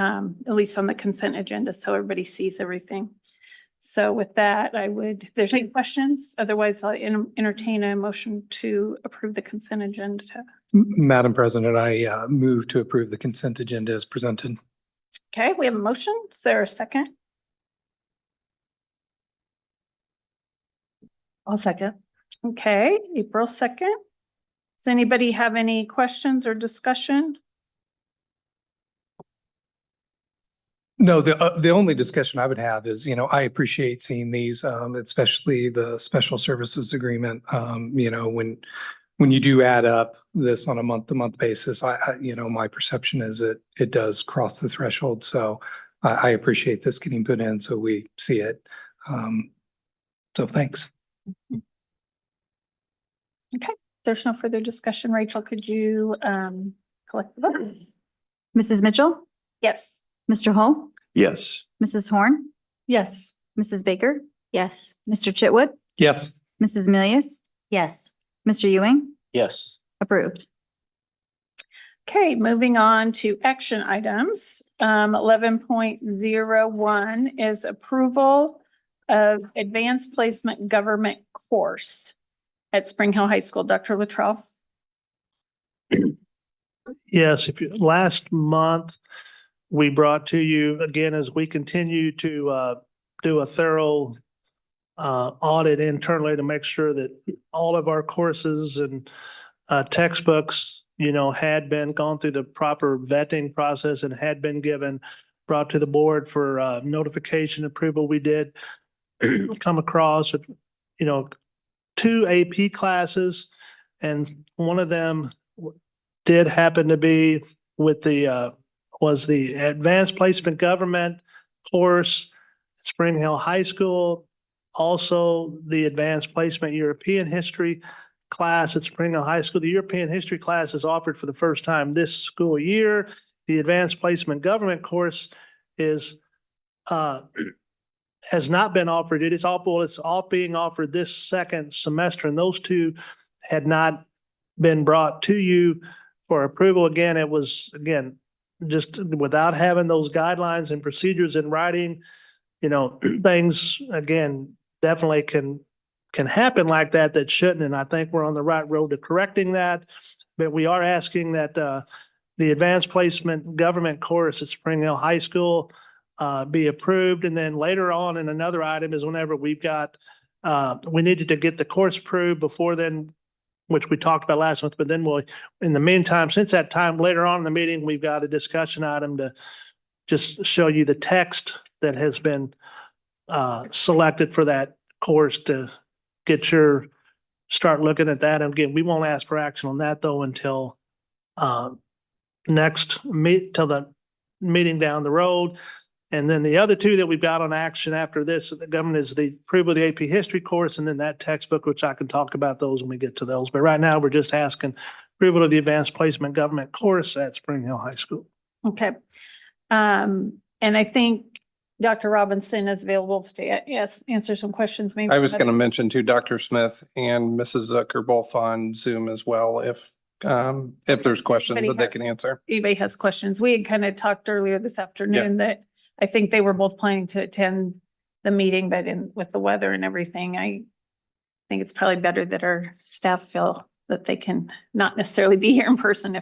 at least on the consent agenda, so everybody sees everything. So with that, if there's any questions, otherwise I'll entertain a motion to approve the consent agenda. Madam President, I move to approve the consent agenda as presented. Okay, we have a motion. Is there a second? I'll second. Okay, April 2nd. Does anybody have any questions or discussion? No, the only discussion I would have is, I appreciate seeing these, especially the special services agreement. When you do add up this on a month-to-month basis, my perception is it does cross the threshold. So I appreciate this getting put in so we see it. So thanks. Okay, there's no further discussion. Rachel, could you collect the vote? Mrs. Mitchell, Yes. Mr. Hull, Yes. Mrs. Horn, Yes. Mrs. Baker, Yes. Mr. Chitwood, Yes. Mrs. Milius, Yes. Mr. Ewing, Yes. approved. Okay, moving on to action items. 11.01 is approval of advanced placement government course at Spring Hill High School. Dr. Luttrell. Yes, last month, we brought to you, again, as we continue to do a thorough audit internally to make sure that all of our courses and textbooks, had been gone through the proper vetting process and had been brought to the board for notification approval. We did come across, 2 AP classes, and one of them did happen to be with was the Advanced Placement Government course at Spring Hill High School. Also, the Advanced Placement European History class at Spring Hill High School. The European History class is offered for the first time this school year. The Advanced Placement Government course has not been offered. It's all being offered this second semester, and those 2 had not been brought to you for approval. Again, it was, just without having those guidelines and procedures in writing, things, again, definitely can happen like that shouldn't. And I think we're on the right road to correcting that. But we are asking that the Advanced Placement Government course at Spring Hill High School be approved. And then later on in another item is whenever we needed to get the course approved before then, which we talked about last month, but then in the meantime, since that time, later on in the meeting, we've got a discussion item to just show you the text that has been selected for that course to start looking at that. And again, we won't ask for action on that though until till the meeting down the road. And then the other 2 that we've got on action after this, the government is the approval of the AP history course and then that textbook, which I can talk about those when we get to those. But right now, we're just asking approval of the Advanced Placement Government course at Spring Hill High School. Okay. And I think Dr. Robinson is available to answer some questions. Maybe I was going to mention too, Dr. Smith and Mrs. Zook are both on Zoom as well. If there's questions that they can answer. Anybody has questions. We had kind of talked earlier this afternoon that I think they were both planning to attend the meeting, but with the weather and everything, I think it's probably better that our staff feel that they can not necessarily be here in person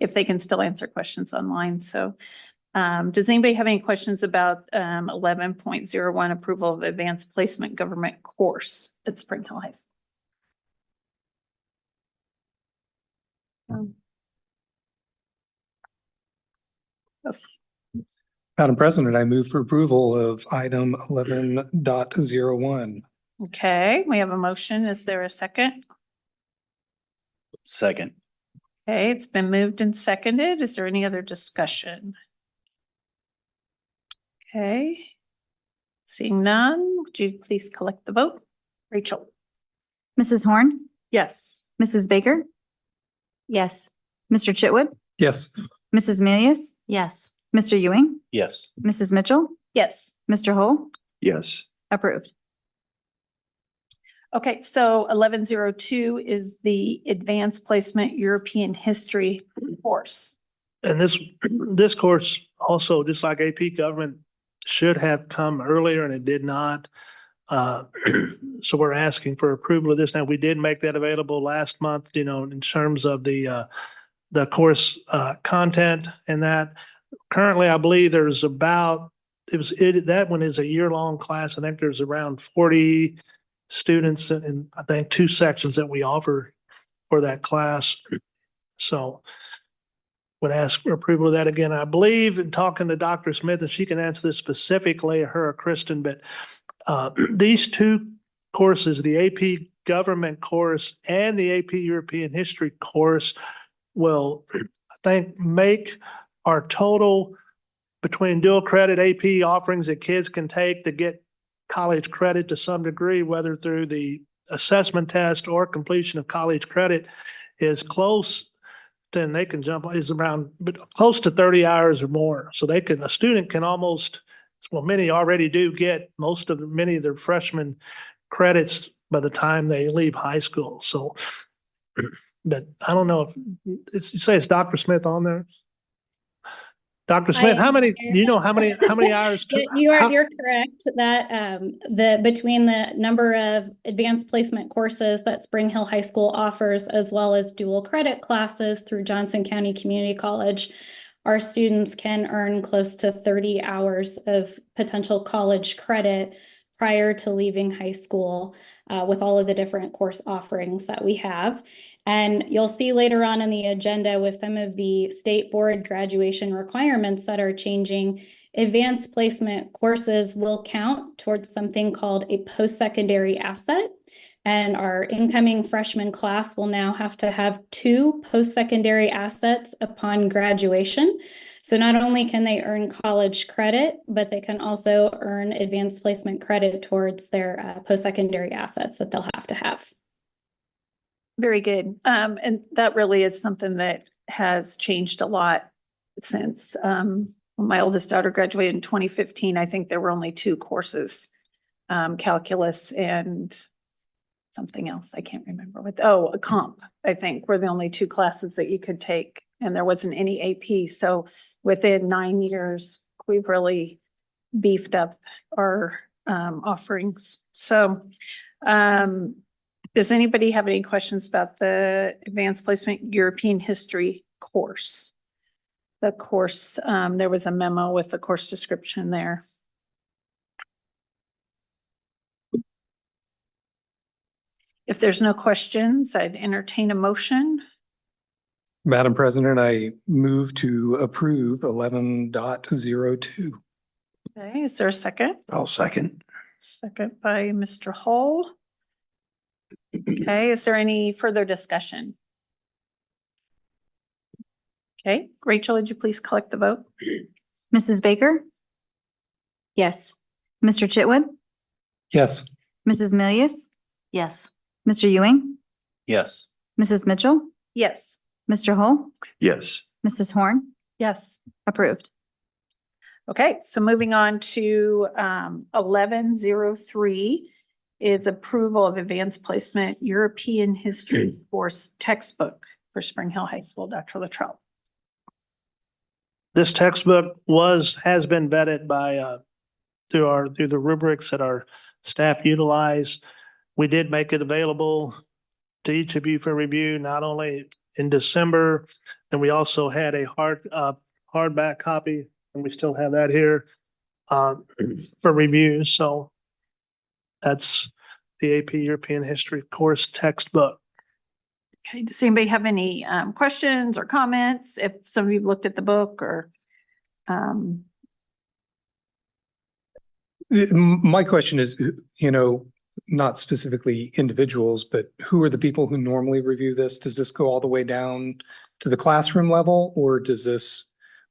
if they can still answer questions online. So does anybody have any questions about 11.01 approval of Advanced Placement Government course at Spring Hill High School? Madam President, I move for approval of item 11.01. Okay, we have a motion. Is there a second? Second. Okay, it's been moved and seconded. Is there any other discussion? Okay. Seeing none, would you please collect the vote? Rachel? Mrs. Horn, Yes. Mrs. Baker, Yes. Mr. Chitwood, Yes. Mrs. Milius, Yes. Mr. Ewing, Yes. Mrs. Mitchell, Yes. Mr. Hull, Yes. approved. Okay, so 11.02 is the Advanced Placement European History course. And this course also, just like AP Government, should have come earlier and it did not. So we're asking for approval of this. Now, we did make that available last month, in terms of the course content and that. Currently, I believe there's that one is a year-long class. I think there's around 40 students and I think 2 sections that we offer for that class. So would ask for approval of that again. I believe in talking to Dr. Smith, and she can answer this specifically, her or Kristen, but these 2 courses, the AP Government course and the AP European History course, will, I think, make our total between dual credit AP offerings that kids can take to get college credit to some degree, whether through the assessment test or completion of college credit, is close. Then they can jump is around close to 30 hours or more. So a student can almost, well, many already do get many of their freshman credits by the time they leave high school. So, but I don't know if you say it's Dr. Smith on there. Dr. Smith, how many hours? You're correct that between the number of advanced placement courses that Spring Hill High School offers, as well as dual credit classes through Johnson County Community College, our students can earn close to 30 hours of potential college credit prior to leaving high school with all of the different course offerings that we have. And you'll see later on in the agenda with some of the state board graduation requirements that are changing, advanced placement courses will count towards something called a post-secondary asset. And our incoming freshman class will now have to have 2 post-secondary assets upon graduation. So not only can they earn college credit, but they can also earn advanced placement credit towards their post-secondary assets that they'll have to have. Very good. And that really is something that has changed a lot since when my oldest daughter graduated in 2015. I think there were only 2 courses, calculus and something else. I can't remember a comp, I think, were the only 2 classes that you could take. And there wasn't any AP. So within 9 years, we've really beefed up our offerings. So does anybody have any questions about the Advanced Placement European History course? The course, there was a memo with the course description there. If there's no questions, I'd entertain a motion. Madam President, I move to approve 11.02. Okay, is there a second? I'll second. Second by Mr. Hall. Okay, is there any further discussion? Okay, Rachel, would you please collect the vote? Mrs. Baker, Yes. Mr. Chitwood, Yes. Mrs. Milius, Yes. Mr. Ewing, Yes. Mrs. Mitchell, Yes. Mr. Hull, Yes. Mrs. Horn, Yes. approved. Okay, so moving on to 1103 is approval of Advanced Placement European History course textbook for Spring Hill High School. Dr. Luttrell. This textbook has been vetted by through the rubrics that our staff utilize. We did make it available to each of you for review, not only in December, and we also had a hardback copy, and we still have that here for review. So that's the AP European History course textbook. Okay, does anybody have any questions or comments? If some of you looked at the book or My question is, not specifically individuals, but who are the people who normally review this? Does this go all the way down to the classroom level? Or does this,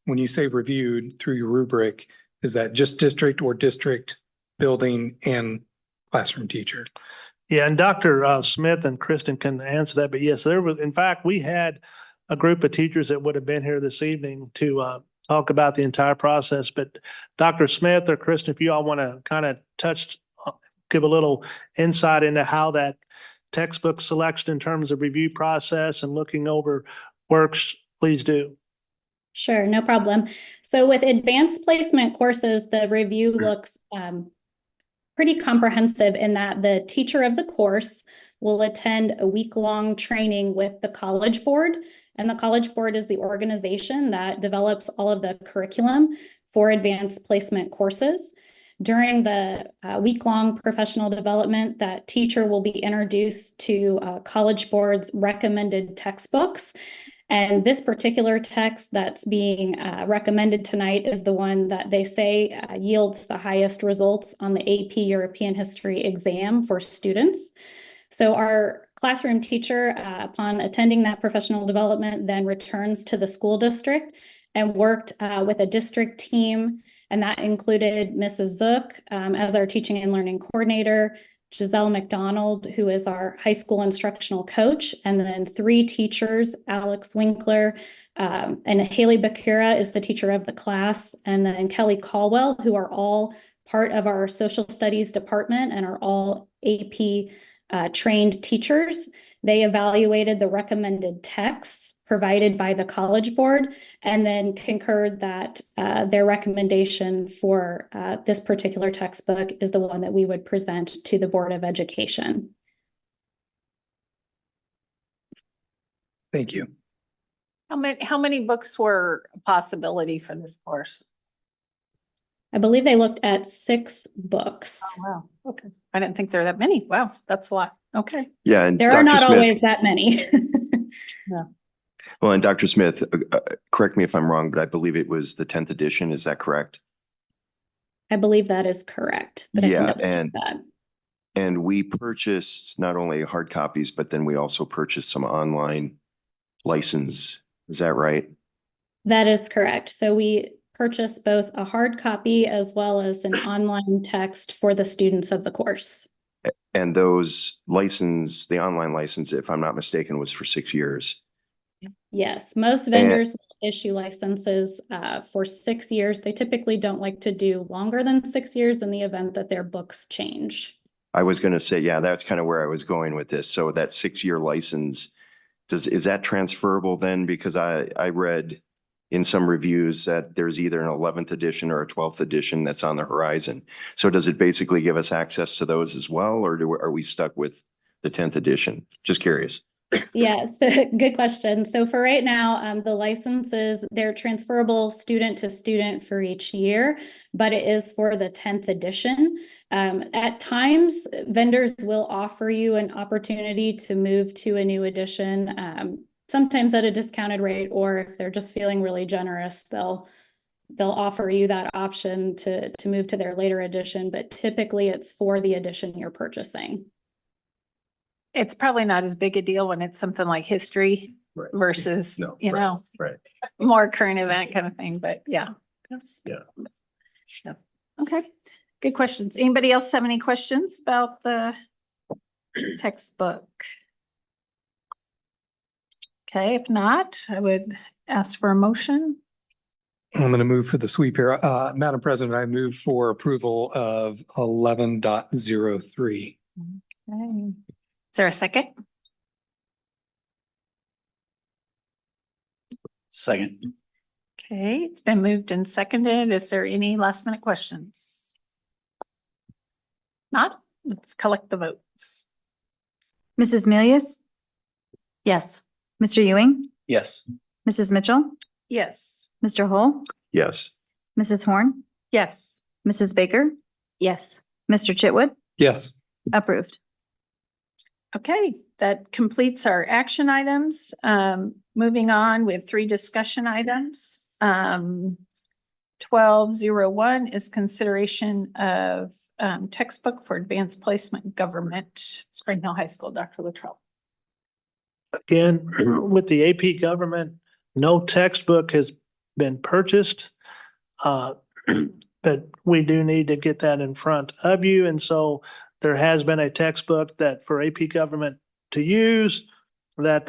when you say reviewed through your rubric, is that just district or district, building, and classroom teacher? Yeah, and Dr. Smith and Kristen can answer that, but yes, in fact, we had a group of teachers that would have been here this evening to talk about the entire process, but Dr. Smith or Kristen, if you all want to kind of give a little insight into how that textbook selection in terms of review process and looking over works, please do. Sure, no problem. So with advanced placement courses, the review looks pretty comprehensive in that the teacher of the course will attend a week-long training with the College Board. And the College Board is the organization that develops all of the curriculum for advanced placement courses. During the week-long professional development, that teacher will be introduced to College Board's recommended textbooks. And this particular text that's being recommended tonight is the one that they say yields the highest results on the AP European History exam for students. So our classroom teacher, upon attending that professional development, then returns to the school district and worked with a district team. And that included Mrs. Zook as our teaching and learning coordinator, Giselle McDonald, who is our high school instructional coach, and then 3 teachers, Alex Winkler, and Haley Bakura is the teacher of the class, and then Kelly Caldwell, who are all part of our social studies department and are all AP trained teachers. They evaluated the recommended texts provided by the College Board and then concurred that their recommendation for this particular textbook is the one that we would present to the Board of Education. Thank you. How many books were a possibility for this course? I believe they looked at 6 books. Oh, wow. Okay. I didn't think there were that many. Wow, that's a lot. Okay. Yeah, and There are Dr. not Smith, always that many. well, and Dr. Smith, correct me if I'm wrong, but I believe it was the 10th edition. Is that correct? I believe that is correct. But I can Yeah, double check and that. and we purchased not only hard copies, but then we also purchased some online license. Is that right? That is correct. So we purchased both a hard copy as well as an online text for the students of the course. And those license, the online license, if I'm not mistaken, was for 6 years. Yes, most vendors will issue licenses for 6 years. They typically don't like to do longer than 6 years in the event that their books change. I was going to say, yeah, that's kind of where I was going with this. So that 6-year license, is that transferable then? Because I read in some reviews that there's either an 11th edition or a 12th edition that's on the horizon. So does it basically give us access to those as well, or are we stuck with the 10th edition? Just curious. Yeah, so good question. So for right now, the licenses, they're transferable student to student for each year, but it is for the 10th edition. At times, vendors will offer you an opportunity to move to a new edition, sometimes at a discounted rate, or if they're just feeling really generous, they'll offer you that option to move to their later edition, but typically it's for the edition you're purchasing. It's probably not as big a deal when it's something like history versus, more current event kind of thing, but yeah. Yeah. So, okay, good questions. Anybody else have any questions about the textbook? Okay, if not, I would ask for a motion. I'm going to move for the sweep here. Madam President, I move for approval of 11.03. Okay. Is there a second? Second. Okay, it's been moved and seconded. Is there any last minute questions? Not? Let's collect the votes. Mrs. Milius, Yes. Mr. Ewing, Yes. Mrs. Mitchell, Yes. Mr. Hull, Yes. Mrs. Horn, Yes. Mrs. Baker, Yes. Mr. Chitwood, Yes. approved. Okay, that completes our action items. Moving on, we have 3 discussion items. 1201 is consideration of textbook for advanced placement government, Spring Hill High School, Dr. Luttrell. Again, with the AP government, no textbook has been purchased. But we do need to get that in front of you. And so there has been a textbook that for AP government to use that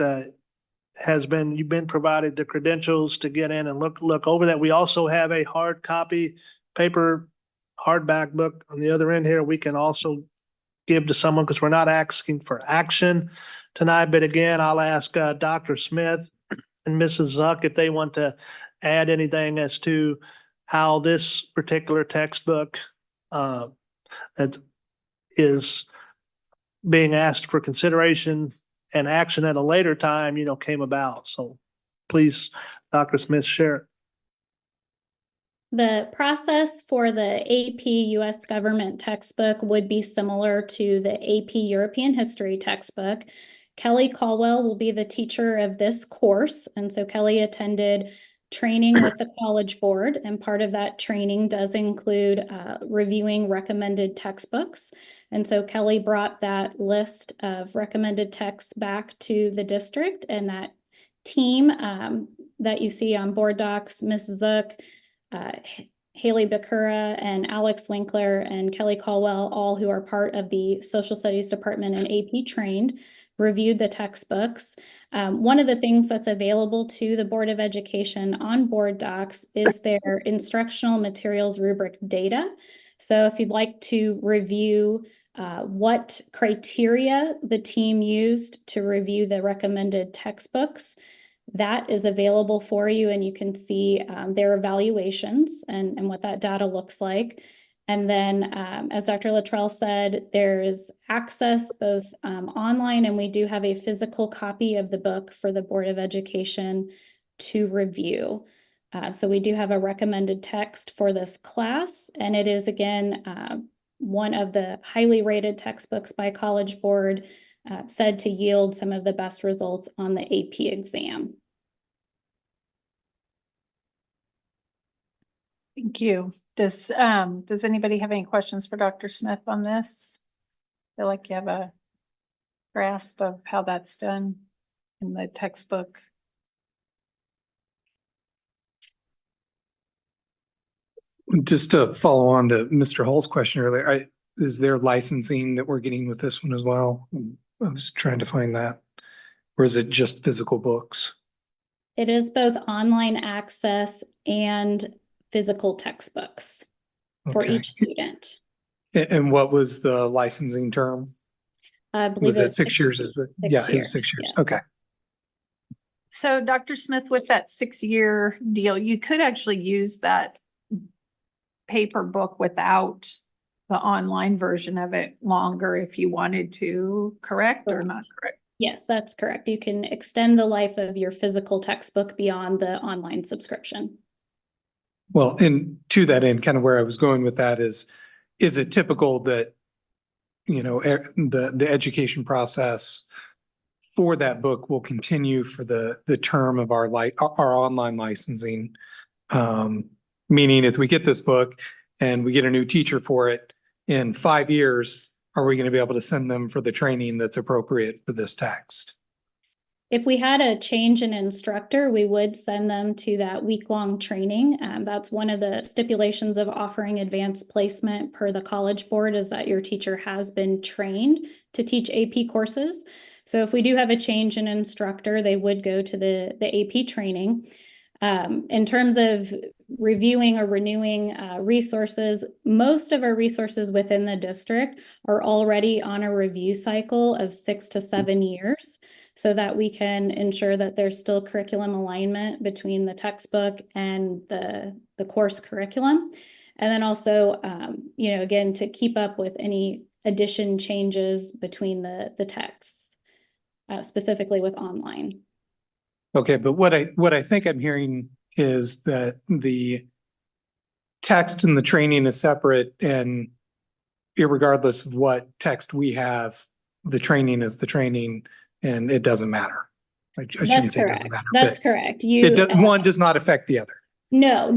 you've been provided the credentials to get in and look over that. We also have a hard copy paper hardback book on the other end here. We can also give to someone because we're not asking for action tonight. But again, I'll ask Dr. Smith and Mrs. Zuck if they want to add anything as to how this particular textbook that is being asked for consideration and action at a later time, came about. So please, Dr. Smith, share it. The process for the AP US government textbook would be similar to the AP European history textbook. Kelly Caldwell will be the teacher of this course. And so Kelly attended training with the College Board, and part of that training does include reviewing recommended textbooks. And so Kelly brought that list of recommended texts back to the district, and that team that you see on board docs, Ms. Zook, Haley Bakura and Alex Winkler and Kelly Caldwell, all who are part of the Social Studies Department and AP trained, reviewed the textbooks. One of the things that's available to the Board of Education on board docs is their instructional materials rubric data. So if you'd like to review what criteria the team used to review the recommended textbooks, that is available for you, and you can see their evaluations and what that data looks like. And then, as Dr. Luttrell said, there's access both online, and we do have a physical copy of the book for the Board of Education to review. So we do have a recommended text for this class, and it is, again, one of the highly rated textbooks by College Board, said to yield some of the best results on the AP exam. Thank you. Does anybody have any questions for Dr. Smith on this? Feel like you have a grasp of how that's done in the textbook? Just to follow on to Mr. Hall's question earlier, is there licensing that we're getting with this one as well? I was trying to find that. Or is it just physical books? It is both online access and physical textbooks for Okay. each student. And what was the licensing term? I believe Was it it was 6 years? Yeah, it was 6 years. Okay. So Dr. Smith, with that 6-year deal, you could actually use that paper book without the online version of it longer if you wanted to, correct or not correct? Yes, that's correct. You can extend the life of your physical textbook beyond the online subscription. Well, and to that end, kind of where I was going with that is it typical that, the education process for that book will continue for the term of our online licensing? Meaning if we get this book and we get a new teacher for it in 5 years, are we going to be able to send them for the training that's appropriate for this text? If we had a change in instructor, we would send them to that week-long training. That's one of the stipulations of offering advanced placement per the College Board, is that your teacher has been trained to teach AP courses. So if we do have a change in instructor, they would go to the AP training. In terms of reviewing or renewing resources, most of our resources within the district are already on a review cycle of 6 to 7 years, so that we can ensure that there's still curriculum alignment between the textbook and the course curriculum. And then also, again, to keep up with any addition changes between the texts, specifically with online. Okay, but what I think I'm hearing is that the text and the training is separate, and irregardless of what text we have, the training is the training, and it doesn't matter. I shouldn't say it doesn't matter. That's correct. One does not affect the other. No.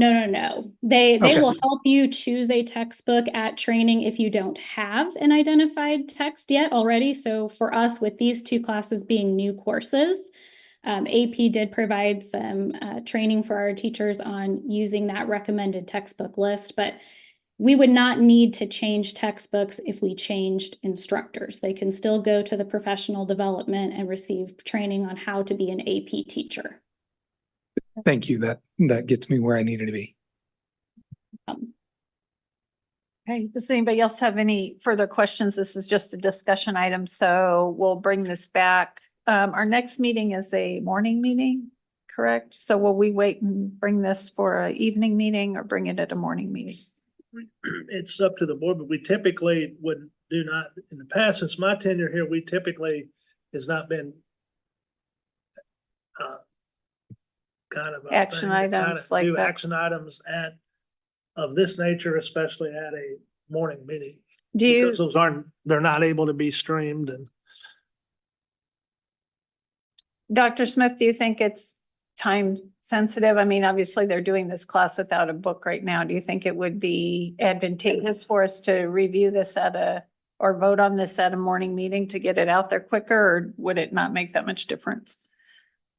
They Okay. will help you choose a textbook at training if you don't have an identified text yet already. So for us, with these two classes being new courses, AP did provide some training for our teachers on using that recommended textbook list, but we would not need to change textbooks if we changed instructors. They can still go to the professional development and receive training on how to be an AP teacher. Thank you. That gets me where I needed to be. Okay, does anybody else have any further questions? This is just a discussion item, so we'll bring this back. Our next meeting is a morning meeting, correct? So will we wait and bring this for an evening meeting or bring it at a morning meeting? It's up to the board, but we typically do not, in the past, since my tenure here, we typically has not been kind of a Action thing to kind items of like do that. action items of this nature, especially at a morning meeting. Do you, Because they're not able to be streamed and. Dr. Smith, do you think it's time sensitive? I mean, obviously they're doing this class without a book right now. Do you think it would be advantageous for us to review this or vote on this at a morning meeting to get it out there quicker, or would it not make that much difference?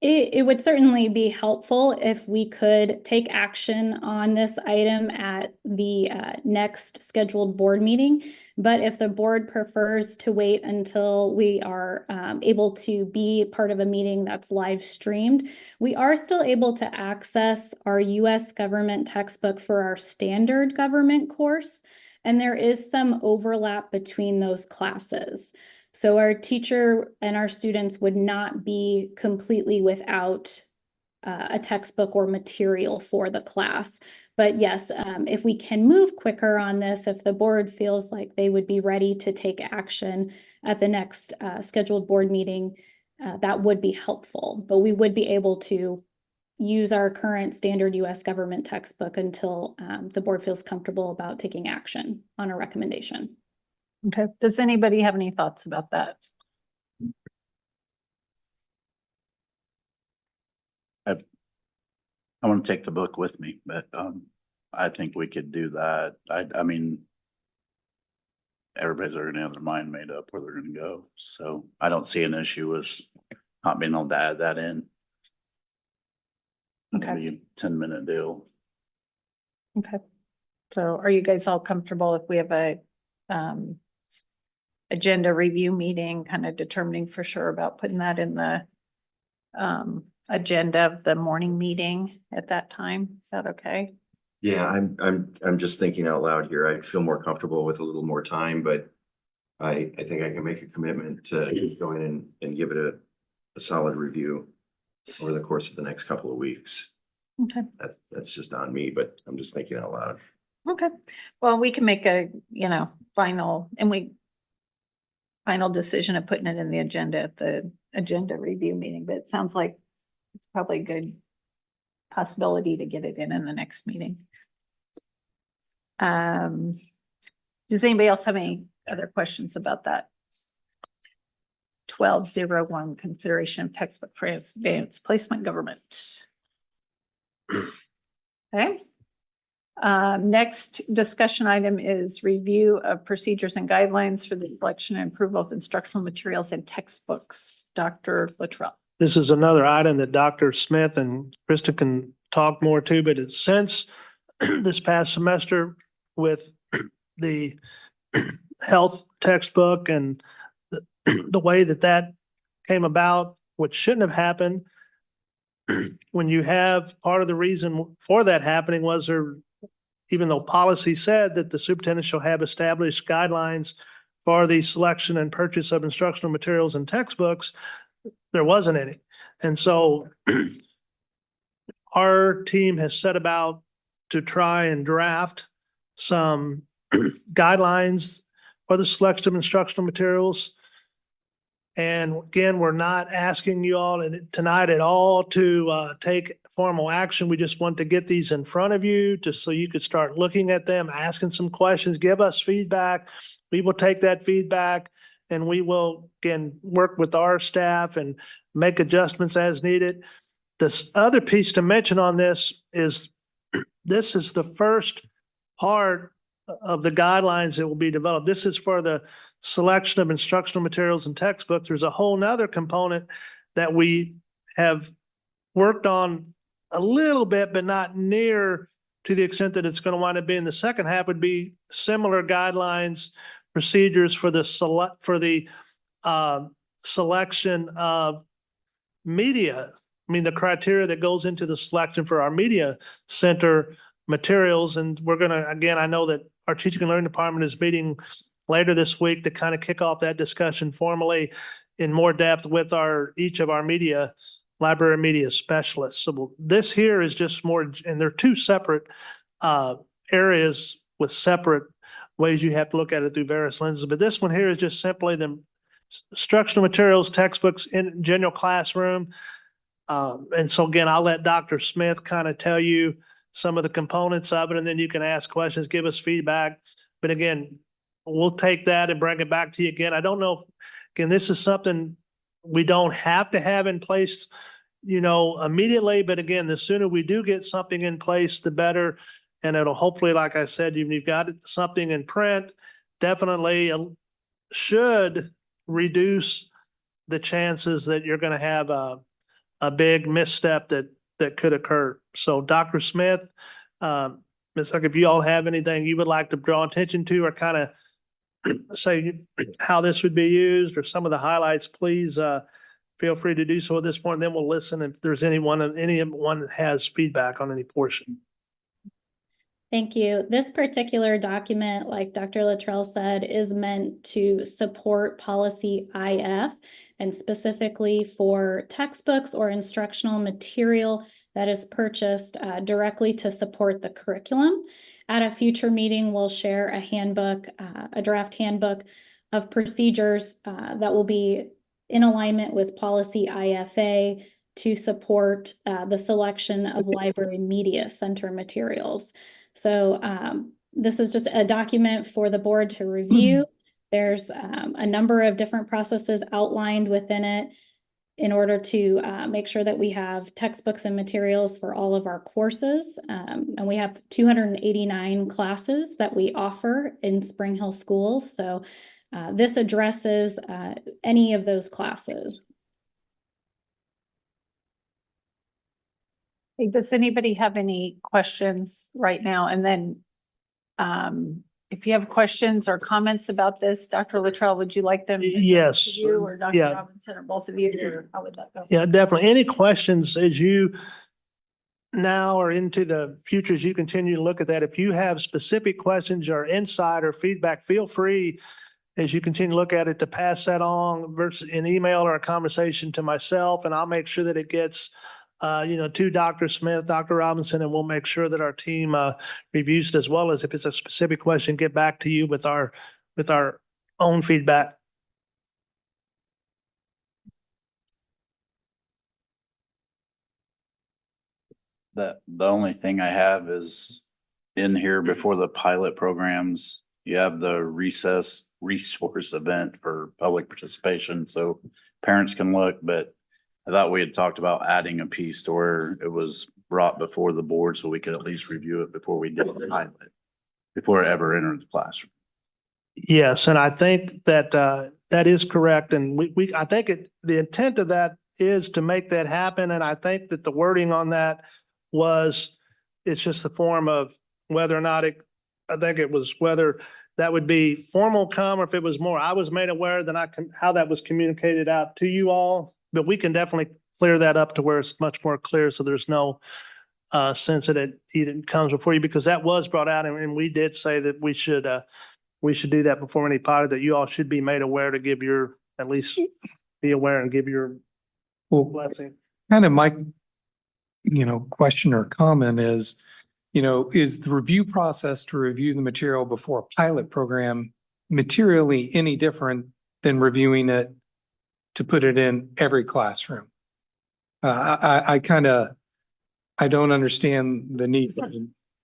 It would certainly be helpful if we could take action on this item at the next scheduled board meeting. But if the board prefers to wait until we are able to be part of a meeting that's live streamed, we are still able to access our US government textbook for our standard government course. And there is some overlap between those classes. So our teacher and our students would not be completely without a textbook or material for the class. But yes, if we can move quicker on this, if the board feels like they would be ready to take action at the next scheduled board meeting, that would be helpful. But we would be able to use our current standard US government textbook until the board feels comfortable about taking action on a recommendation. Okay. Does anybody have any thoughts about that? I want to take the book with me, but I think we could do that. I mean, everybody's already have their mind made up where they're going to go. So I don't see an issue with not being able to add that in. Okay. It'll be a 10-minute deal. Okay. So are you guys all comfortable if we have a agenda review meeting, kind of determining for sure about putting that in the agenda of the morning meeting at that time? Is that okay? Yeah, I'm just thinking out loud here. I feel more comfortable with a little more time, but I think I can make a commitment to go in and give it a solid review over the course of the next couple of weeks. Okay. That's just on me, but I'm just thinking out loud. Okay. Well, we can make a, final decision of putting it in the agenda at the agenda review meeting, but it sounds like it's probably a good possibility to get it in the next meeting. Does anybody else have any other questions about that? 1201, consideration of textbook for advanced placement government. Okay. Next discussion item is review of procedures and guidelines for the selection and approval of instructional materials and textbooks. Dr. Luttrell. This is another item that Dr. Smith and Krista can talk more to, but it's since this past semester with the health textbook and the way that came about, which shouldn't have happened. When you have part of the reason for that happening was even though policy said that the superintendent shall have established guidelines for the selection and purchase of instructional materials and textbooks, there wasn't any. And so our team has set about to try and draft some guidelines for the selection of instructional materials. And again, we're not asking you all tonight at all to take formal action. We just want to get these in front of you just so you could start looking at them, asking some questions, give us feedback. We will take that feedback and we will, again, work with our staff and make adjustments as needed. This other piece to mention on this is the first part of the guidelines that will be developed. This is for the selection of instructional materials and textbooks. There's a whole nother component that we have worked on a little bit, but not near to the extent that it's going to wind up being. The second half would be similar guidelines, procedures for the selection of media. I mean, the criteria that goes into the selection for our media center materials. And we're going to, again, I know that our teaching and learning department is meeting later this week to kind of kick off that discussion formally in more depth with each of our media library media specialist. So this here is just more, and they're two separate areas with separate ways you have to look at it through various lenses. But this one here is just simply the instructional materials, textbooks in general classroom. And so again, I'll let Dr. Smith kind of tell you some of the components of it, and then you can ask questions, give us feedback. But again, we'll take that and bring it back to you again. I don't know if, again, this is something we don't have to have in place, immediately. But again, the sooner we do get something in place, the better. And it'll hopefully, like I said, you've got something in print, definitely should reduce the chances that you're going to have a big misstep that could occur. So Dr. Smith, Ms. Huck, if you all have anything you would like to draw attention to or kind of say how this would be used or some of the highlights, please feel free to do so at this point. Then we'll listen if there's anyone that has feedback on any portion. Thank you. This particular document, like Dr. Luttrell said, is meant to support policy IF and specifically for textbooks or instructional material that is purchased directly to support the curriculum. At a future meeting, we'll share a handbook, a draft handbook of procedures that will be in alignment with policy IFA to support the selection of library media center materials. So this is just a document for the board to review. There's a number of different processes outlined within it in order to make sure that we have textbooks and materials for all of our courses. And we have 289 classes that we offer in Spring Hill schools. So this addresses any of those classes. Hey, does anybody have any questions right now? And then if you have questions or comments about this, Dr. Luttrell, would you like them? Yes. To you or Dr. Yeah. Robinson or both of you, or how would that go? Yeah, definitely. Any questions as you now or into the future, as you continue to look at that, if you have specific questions or insight or feedback, feel free as you continue to look at it to pass that on versus an email or a conversation to myself, and I'll make sure that it gets to Dr. Smith, Dr. Robinson, and we'll make sure that our team reviews it, as well as if it's a specific question, get back to you with our own feedback. The only thing I have is in here before the pilot programs, you have the recess resource event for public participation, so parents can look, but I thought we had talked about adding a piece to where it was brought before the board so we could at least review it before we did the pilot, before it ever entered the classroom. Yes, and I think that that is correct. And I think the intent of that is to make that happen. And I think that the wording on that it's just the form of whether or not I think it was whether that would be formal come or if it was more, I was made aware that how that was communicated out to you all. But we can definitely clear that up to where it's much more clear. So there's no sense that it even comes before you, because that was brought out. And we did say that we should do that before any pilot, that you all should be made aware to give at least be aware and give your blessing. Kind of my, question or comment is, is the review process to review the material before a pilot program materially any different than reviewing it to put it in every classroom? I don't understand the need,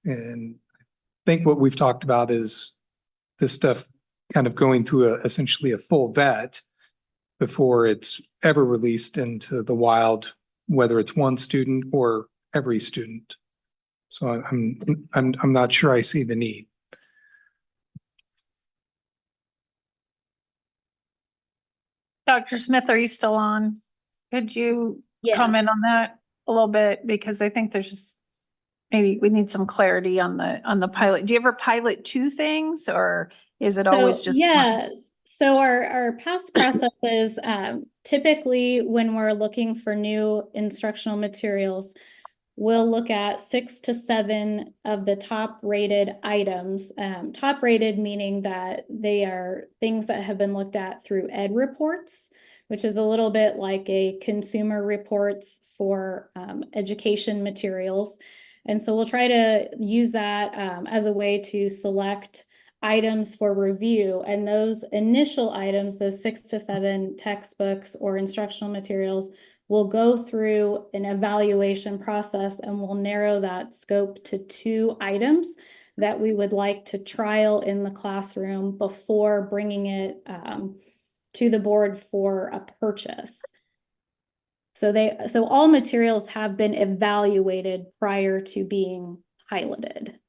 and I think what we've talked about is this stuff kind of going through essentially a full vet before it's ever released into the wild, whether it's one student or every student. So I'm not sure I see the need. Dr. Smith, are you still on? Could you comment on that a little bit? Because I think there's just, maybe we need some clarity on the pilot. Do you ever pilot two things, or is it always just? Yes. So our past processes, typically when we're looking for new instructional materials, we'll look at 6 to 7 of the top rated items. Top rated meaning that they are things that have been looked at through ed reports, which is a little bit like a Consumer Reports for education materials. And so we'll try to use that as a way to select items for review. And those initial items, those 6 to 7 textbooks or instructional materials, will go through an evaluation process and we'll narrow that scope to 2 items that we would like to trial in the classroom before bringing it to the board for a purchase. So all materials have been evaluated prior to being piloted.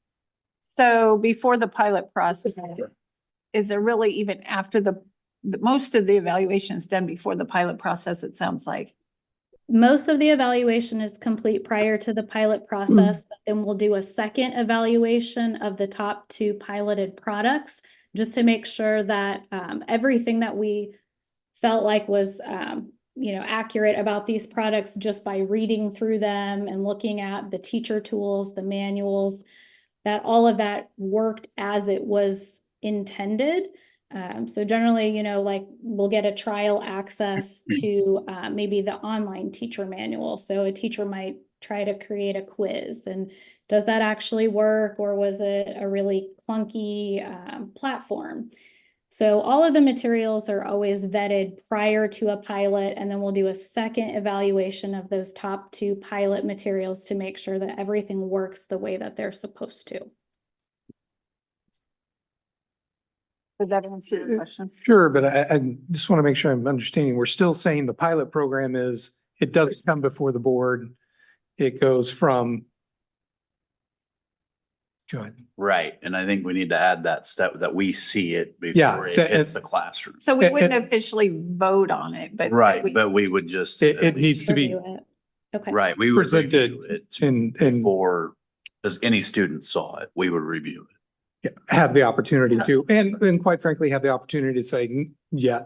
So before the pilot process, is there really even after the most of the evaluation is done before the pilot process, it sounds like? Most of the evaluation is complete prior to the pilot process, but then we'll do a second evaluation of the top 2 piloted products, just to make sure that everything that we felt like was accurate about these products just by reading through them and looking at the teacher tools, the manuals, that all of that worked as it was intended. So generally, like we'll get a trial access to maybe the online teacher manual. So a teacher might try to create a quiz, and does that actually work, or was it a really clunky platform? So all of the materials are always vetted prior to a pilot, and then we'll do a second evaluation of those top 2 pilot materials to make sure that everything works the way that they're supposed to. Does that answer your question? Sure, but I just want to make sure I'm understanding. We're still saying the pilot program is, it doesn't come before the board. It goes from. Go ahead. Right, and I think we need to add that step that we see it Yeah, before it hits the classroom. So we wouldn't officially vote on it, but. Right, but we would just. It needs to be Review it. Okay. Right, we would presented review it and before, as any student saw it, we would review it. have the opportunity to, and quite frankly, have the opportunity to say, yeah,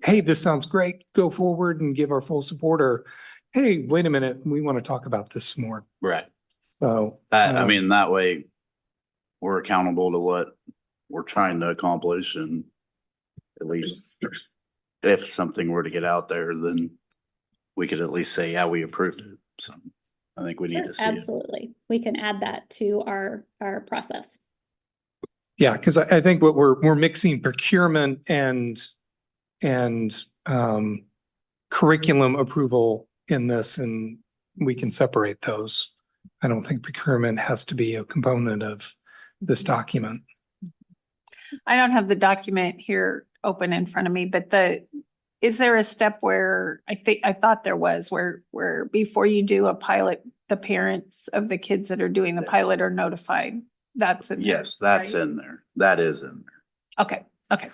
hey, this sounds great, go forward and give our full support, or hey, wait a minute, we want to talk about this more. Right. So. I mean, that way we're accountable to what we're trying to accomplish, and at least if something were to get out there, then we could at least say, yeah, we approved it. So I think we need to see it. Absolutely. We can add that to our process. Yeah, because I think what we're mixing procurement and curriculum approval in this, and we can separate those. I don't think procurement has to be a component of this document. I don't have the document here open in front of me, but is there a step where I thought there was where before you do a pilot, the parents of the kids that are doing the pilot are notified? That's in there, Yes, that's right? in there. That is in there. Okay, okay.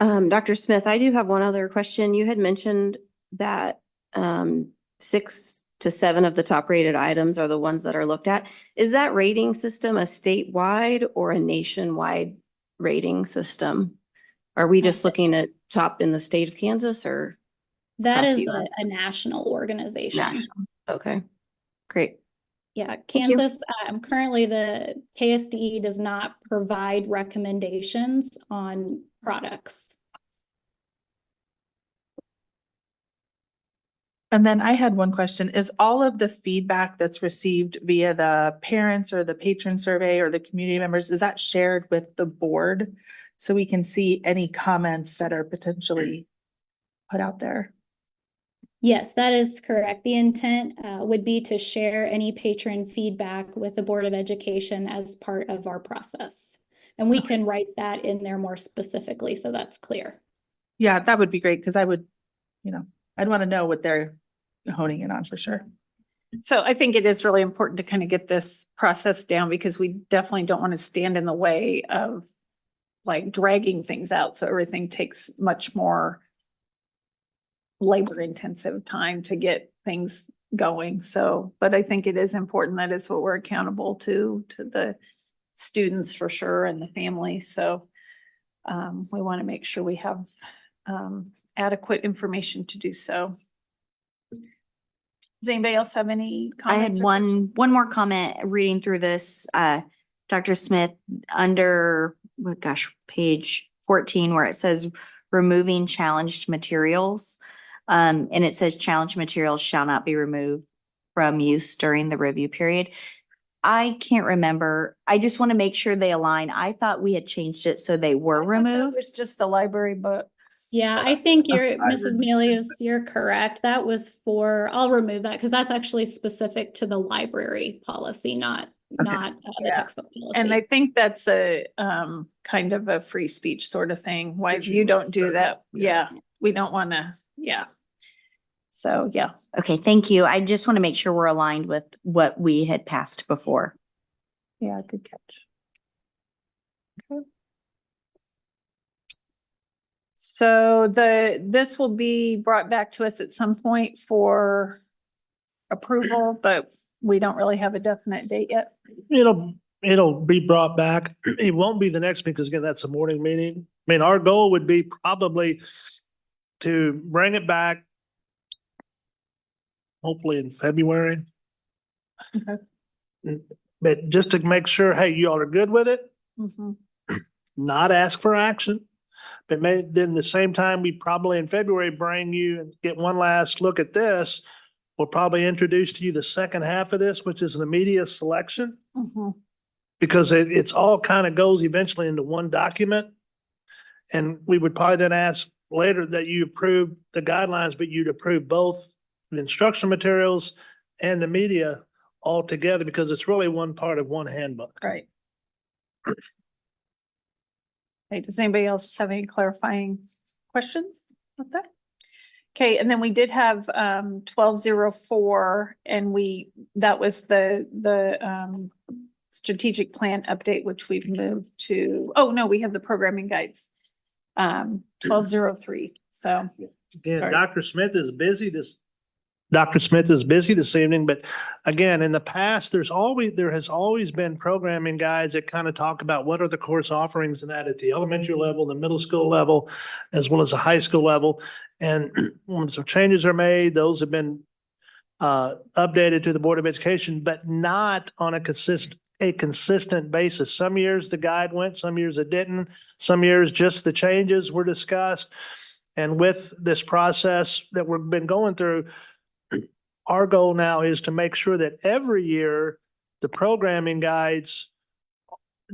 Dr. Smith, I do have one other question. You had mentioned that 6 to 7 of the top rated items are the ones that are looked at. Is that rating system a statewide or a nationwide rating system? Are we just looking at top in the state of Kansas, or? That across is the US? a national organization. National. Okay, great. Yeah, Thank you. Kansas, currently the KSDE does not provide recommendations on products. And then I had one question. Is all of the feedback that's received via the parents or the patron survey or the community members, is that shared with the board? So we can see any comments that are potentially put out there? Yes, that is correct. The intent would be to share any patron feedback with the Board of Education as part of our process. And we can write that in there more specifically, so that's clear. Yeah, that would be great, because I would, I'd want to know what they're honing in on for sure. So I think it is really important to kind of get this process down, because we definitely don't want to stand in the way of like dragging things out. So everything takes much more labor intensive time to get things going. So, but I think it is important. That is what we're accountable to the students for sure, and the families. So we want to make sure we have adequate information to do so. Does anybody else have any comments? I had one more comment reading through this, Dr. Smith, under, page 14, where it says removing challenged materials. And it says challenged materials shall not be removed from use during the review period. I can't remember. I just want to make sure they align. I thought we had changed it so they were It removed. was just the library books. Yeah, I think Mrs. Melius, you're correct. That was I'll remove that because that's actually specific to the library policy, not the Yeah. textbook policy. And I think that's a kind of a free speech sort of thing. Why you don't do that? Yeah, we don't want to, yeah. So, yeah. Okay, thank you. I just want to make sure we're aligned with what we had passed before. Yeah, good catch. Okay. So this will be brought back to us at some point for approval, but we don't really have a definite date yet. It'll be brought back. It won't be the next meeting because again, that's a morning meeting. I mean, our goal would be probably to bring it back hopefully in February. Okay. But just to make sure, hey, you all are good with it, not ask for action. But then the same time, we probably in February bring you and get one last look at this. We'll probably introduce to you the second half of this, which is the media selection. Because it's all kind of goes eventually into one document. And we would probably then ask later that you approve the guidelines, but you'd approve both the instructional materials and the media all together because it's really one part of one handbook. Right. Hey, does anybody else have any clarifying questions with that? Okay, and then we did have 1204 and that was the strategic plan update, which we've moved to, oh no, we have the programming guides. 1203. So Again, sorry. Dr. Smith is busy this evening, but again, in the past, there has always been programming guides that kind of talk about what are the course offerings and that at the elementary level, the middle school level, as well as the high school level. And when some changes are made, those have been updated to the Board of Education, but not on a consistent basis. Some years the guide went, some years it didn't. Some years just the changes were discussed. And with this process that we've been going through, our goal now is to make sure that every year the programming guides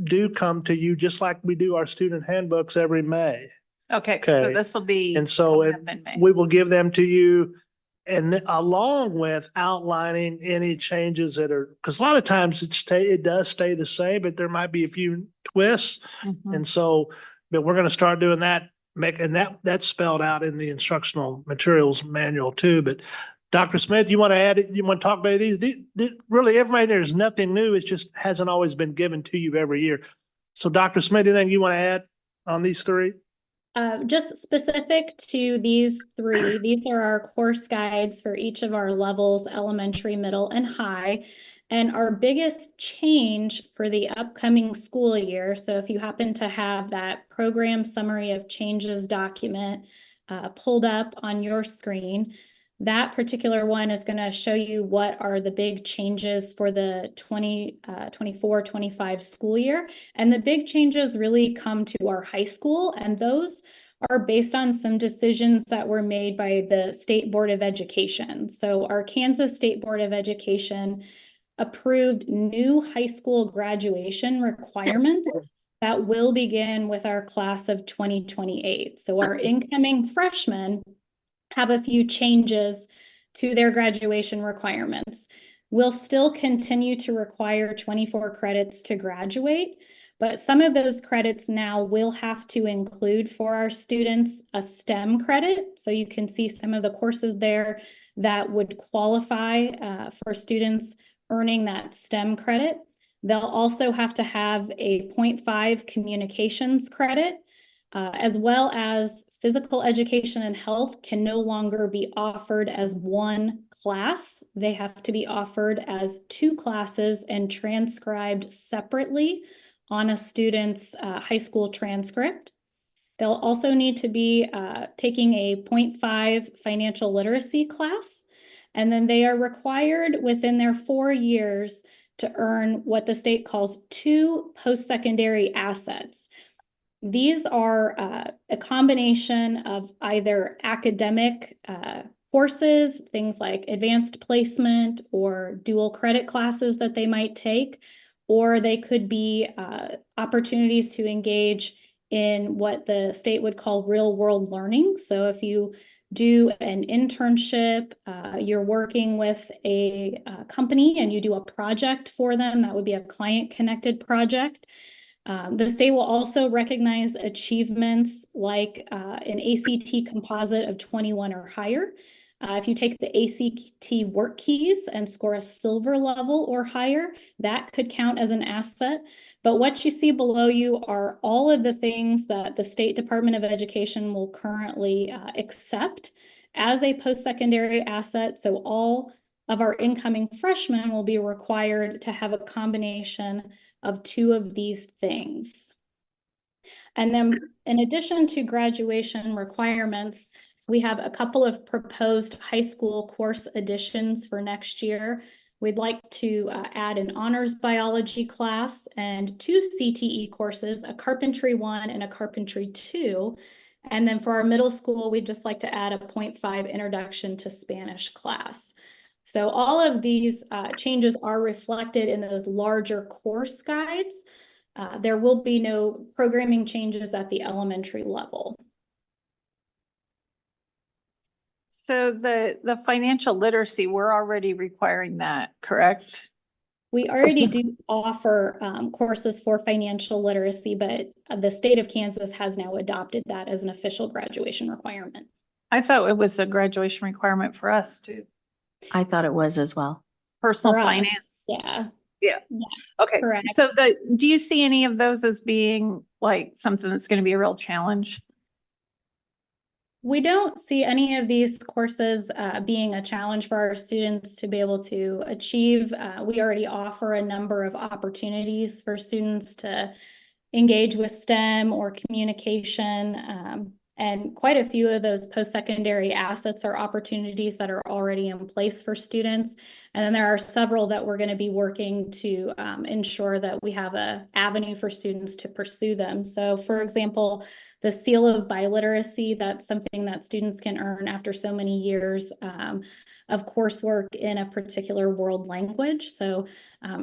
do come to you just like we do our student handbooks every May. Okay, so this will be. And so coming up in May. we will give them to you and along with outlining any changes that are, because a lot of times it does stay the same, but there might be a few twists. And so, but we're going to start doing that, and that's spelled out in the instructional materials manual too. But Dr. Smith, you want to add it? You want to talk about these? Really, everybody, there's nothing new. It just hasn't always been given to you every year. So Dr. Smith, anything you want to add on these three? Just specific to these three, these are our course guides for each of our levels, elementary, middle, and high. And our biggest change for the upcoming school year, so if you happen to have that program summary of changes document pulled up on your screen, that particular one is going to show you what are the big changes for the 24-25 school year. And the big changes really come to our high school, and those are based on some decisions that were made by the State Board of Education. So our Kansas State Board of Education approved new high school graduation requirements that will begin with our class of 2028. So our incoming freshmen have a few changes to their graduation requirements. We'll still continue to require 24 credits to graduate, but some of those credits now will have to include for our students a STEM credit. So you can see some of the courses there that would qualify for students earning that STEM credit. They'll also have to have a 0.5 communications credit, as well as physical education and health can no longer be offered as one class. They have to be offered as two classes and transcribed separately on a student's high school transcript. They'll also need to be taking a 0.5 financial literacy class, and then they are required within their 4 years to earn what the state calls 2 post-secondary assets. These are a combination of either academic courses, things like advanced placement or dual credit classes that they might take, or they could be opportunities to engage in what the state would call real world learning. So if you do an internship, you're working with a company and you do a project for them, that would be a client connected project. The state will also recognize achievements like an ACT composite of 21 or higher. If you take the ACT work keys and score a silver level or higher, that could count as an asset. But what you see below you are all of the things that the State Department of Education will currently accept as a post-secondary asset. So all of our incoming freshmen will be required to have a combination of two of these things. And then in addition to graduation requirements, we have a couple of proposed high school course additions for next year. We'd like to add an honors biology class and 2 CTE courses, a carpentry 1 and a carpentry 2. And then for our middle school, we'd just like to add a 0.5 introduction to Spanish class. So all of these changes are reflected in those larger course guides. There will be no programming changes at the elementary level. So the financial literacy, we're already requiring that, correct? We already do offer courses for financial literacy, but the state of Kansas has now adopted that as an official graduation requirement. I thought it was a graduation requirement for us too. I thought it was as well. Personal For us, finance. yeah. Yeah. Okay. Correct. So do you see any of those as being like something that's going to be a real challenge? We don't see any of these courses being a challenge for our students to be able to achieve. We already offer a number of opportunities for students to engage with STEM or communication. And quite a few of those post-secondary assets are opportunities that are already in place for students. And then there are several that we're going to be working to ensure that we have an avenue for students to pursue them. So for example, the Seal of Biliteracy, that's something that students can earn after so many years of coursework in a particular world language. So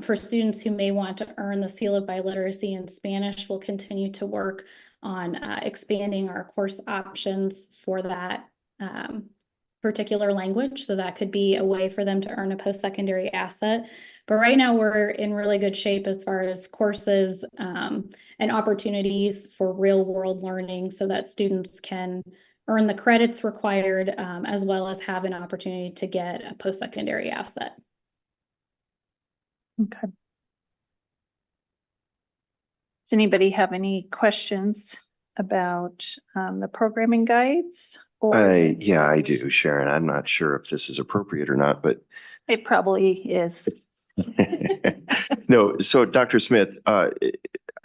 for students who may want to earn the Seal of Biliteracy in Spanish, we'll continue to work on expanding our course options for that particular language. So that could be a way for them to earn a post-secondary asset. But right now we're in really good shape as far as courses and opportunities for real world learning so that students can earn the credits required as well as have an opportunity to get a post-secondary asset. Okay. Does anybody have any questions about the programming guides? Yeah, I do, Sharon. I'm not sure if this is appropriate or not, but It probably is. no. So Dr. Smith, I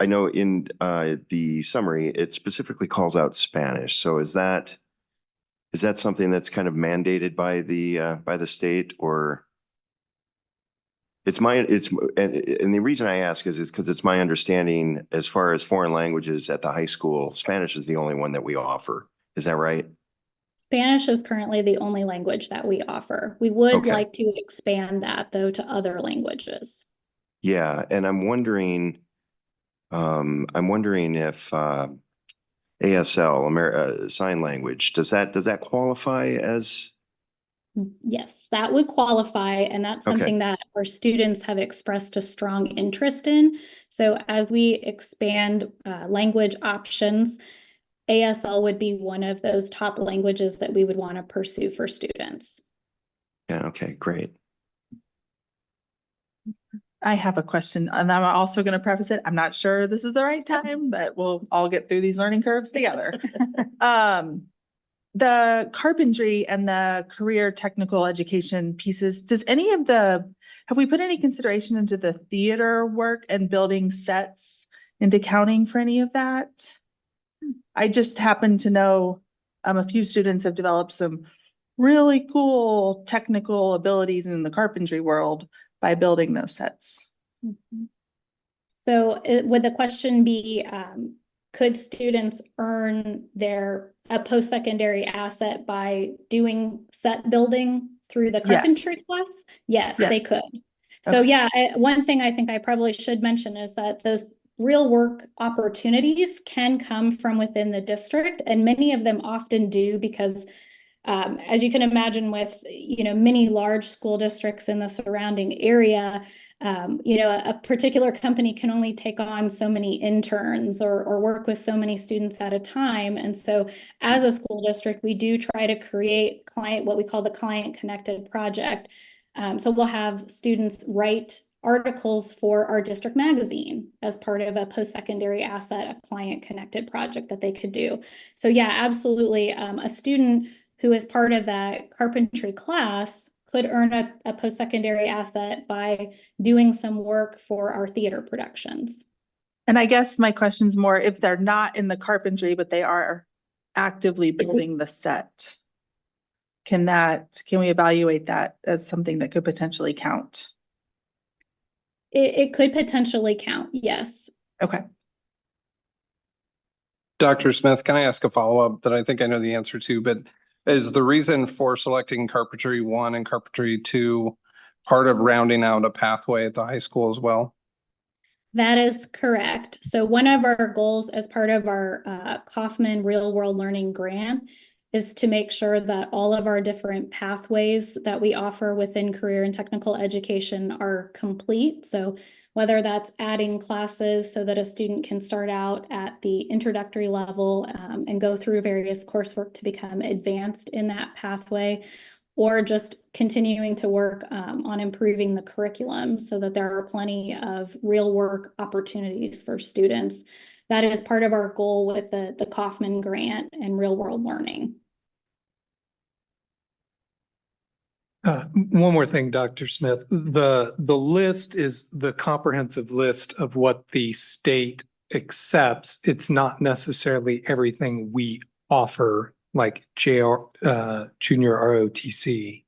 know in the summary, it specifically calls out Spanish. So is that something that's kind of mandated by the state, or and the reason I ask is because it's my understanding as far as foreign languages at the high school, Spanish is the only one that we offer. Is that right? Spanish is currently the only language that we offer. We would like to expand that though to other languages. Yeah, and I'm wondering if ASL, sign language, does that qualify as? Yes, that would qualify, and that's something that our students have expressed a strong interest in. So as we expand language options, ASL would be one of those top languages that we would want to pursue for students. Yeah, okay, great. I have a question, and I'm also going to preface it. I'm not sure this is the right time, but we'll all get through these learning curves together. The carpentry and the career technical education pieces, have we put any consideration into the theater work and building sets into counting for any of that? I just happen to know a few students have developed some really cool technical abilities in the carpentry world by building those sets. So would the question be could students earn a post-secondary asset by doing set building through the carpentry Yes. class? Yes, they Yes. could. So Okay. yeah, one thing I think I probably should mention is that those real work opportunities can come from within the district, and many of them often do, because as you can imagine, with many large school districts in the surrounding area, a particular company can only take on so many interns or work with so many students at a time. And so as a school district, we do try to create what we call the client connected project. So we'll have students write articles for our district magazine as part of a post-secondary asset, a client connected project that they could do. So yeah, absolutely. A student who is part of that carpentry class could earn a post-secondary asset by doing some work for our theater productions. And I guess my question's more if they're not in the carpentry, but they are actively building the set. Can we evaluate that as something that could potentially count? It could potentially count, yes. Okay. Dr. Smith, can I ask a follow-up that I think I know the answer to, but is the reason for selecting Carpentry 1 and Carpentry 2 part of rounding out a pathway at the high school as well? That is correct. So one of our goals as part of our Kaufman Real World Learning Grant is to make sure that all of our different pathways that we offer within career and technical education are complete. So whether that's adding classes so that a student can start out at the introductory level and go through various coursework to become advanced in that pathway, or just continuing to work on improving the curriculum so that there are plenty of real work opportunities for students. That is part of our goal with the Kaufman Grant and real world learning. One more thing, Dr. Smith, the list is the comprehensive list of what the state accepts. It's not necessarily everything we offer, like junior ROTC.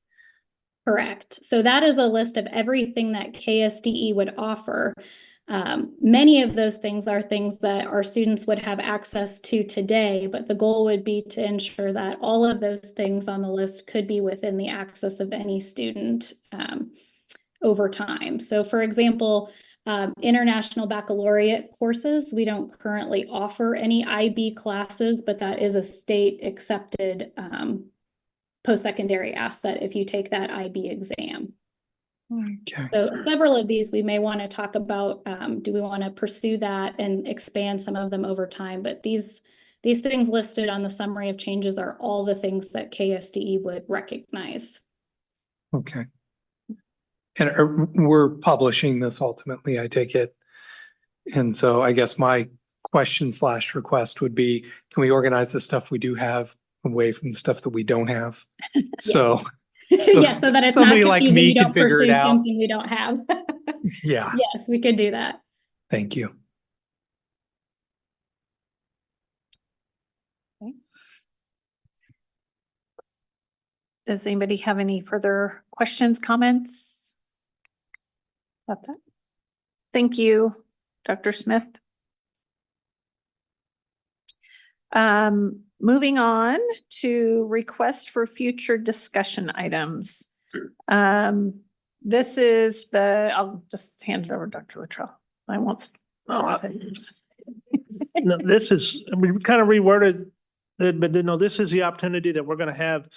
Correct. So that is a list of everything that KSDE would offer. Many of those things are things that our students would have access to today, but the goal would be to ensure that all of those things on the list could be within the access of any student over time. So for example, international baccalaureate courses, we don't currently offer any IB classes, but that is a state accepted post-secondary asset if you take that IB exam. Okay. So several of these we may want to talk about. Do we want to pursue that and expand some of them over time? But these things listed on the summary of changes are all the things that KSDE would recognize. Okay. And we're publishing this ultimately, I take it. And so I guess my question / request would be, can we organize the stuff we do have away from the stuff that we don't have? So yeah, so that it's not somebody like confusing, me you can don't figure it pursue out. something we don't have. Yeah. Yes, we could do that. Thank you. Does anybody have any further questions, comments about that? Thank you, Dr. Smith. Moving on to request for future discussion items. This is I'll just hand it over to Dr. Luttrell. I won't. No, this is, we kind of reworded it, but no, this is the opportunity that we're going to have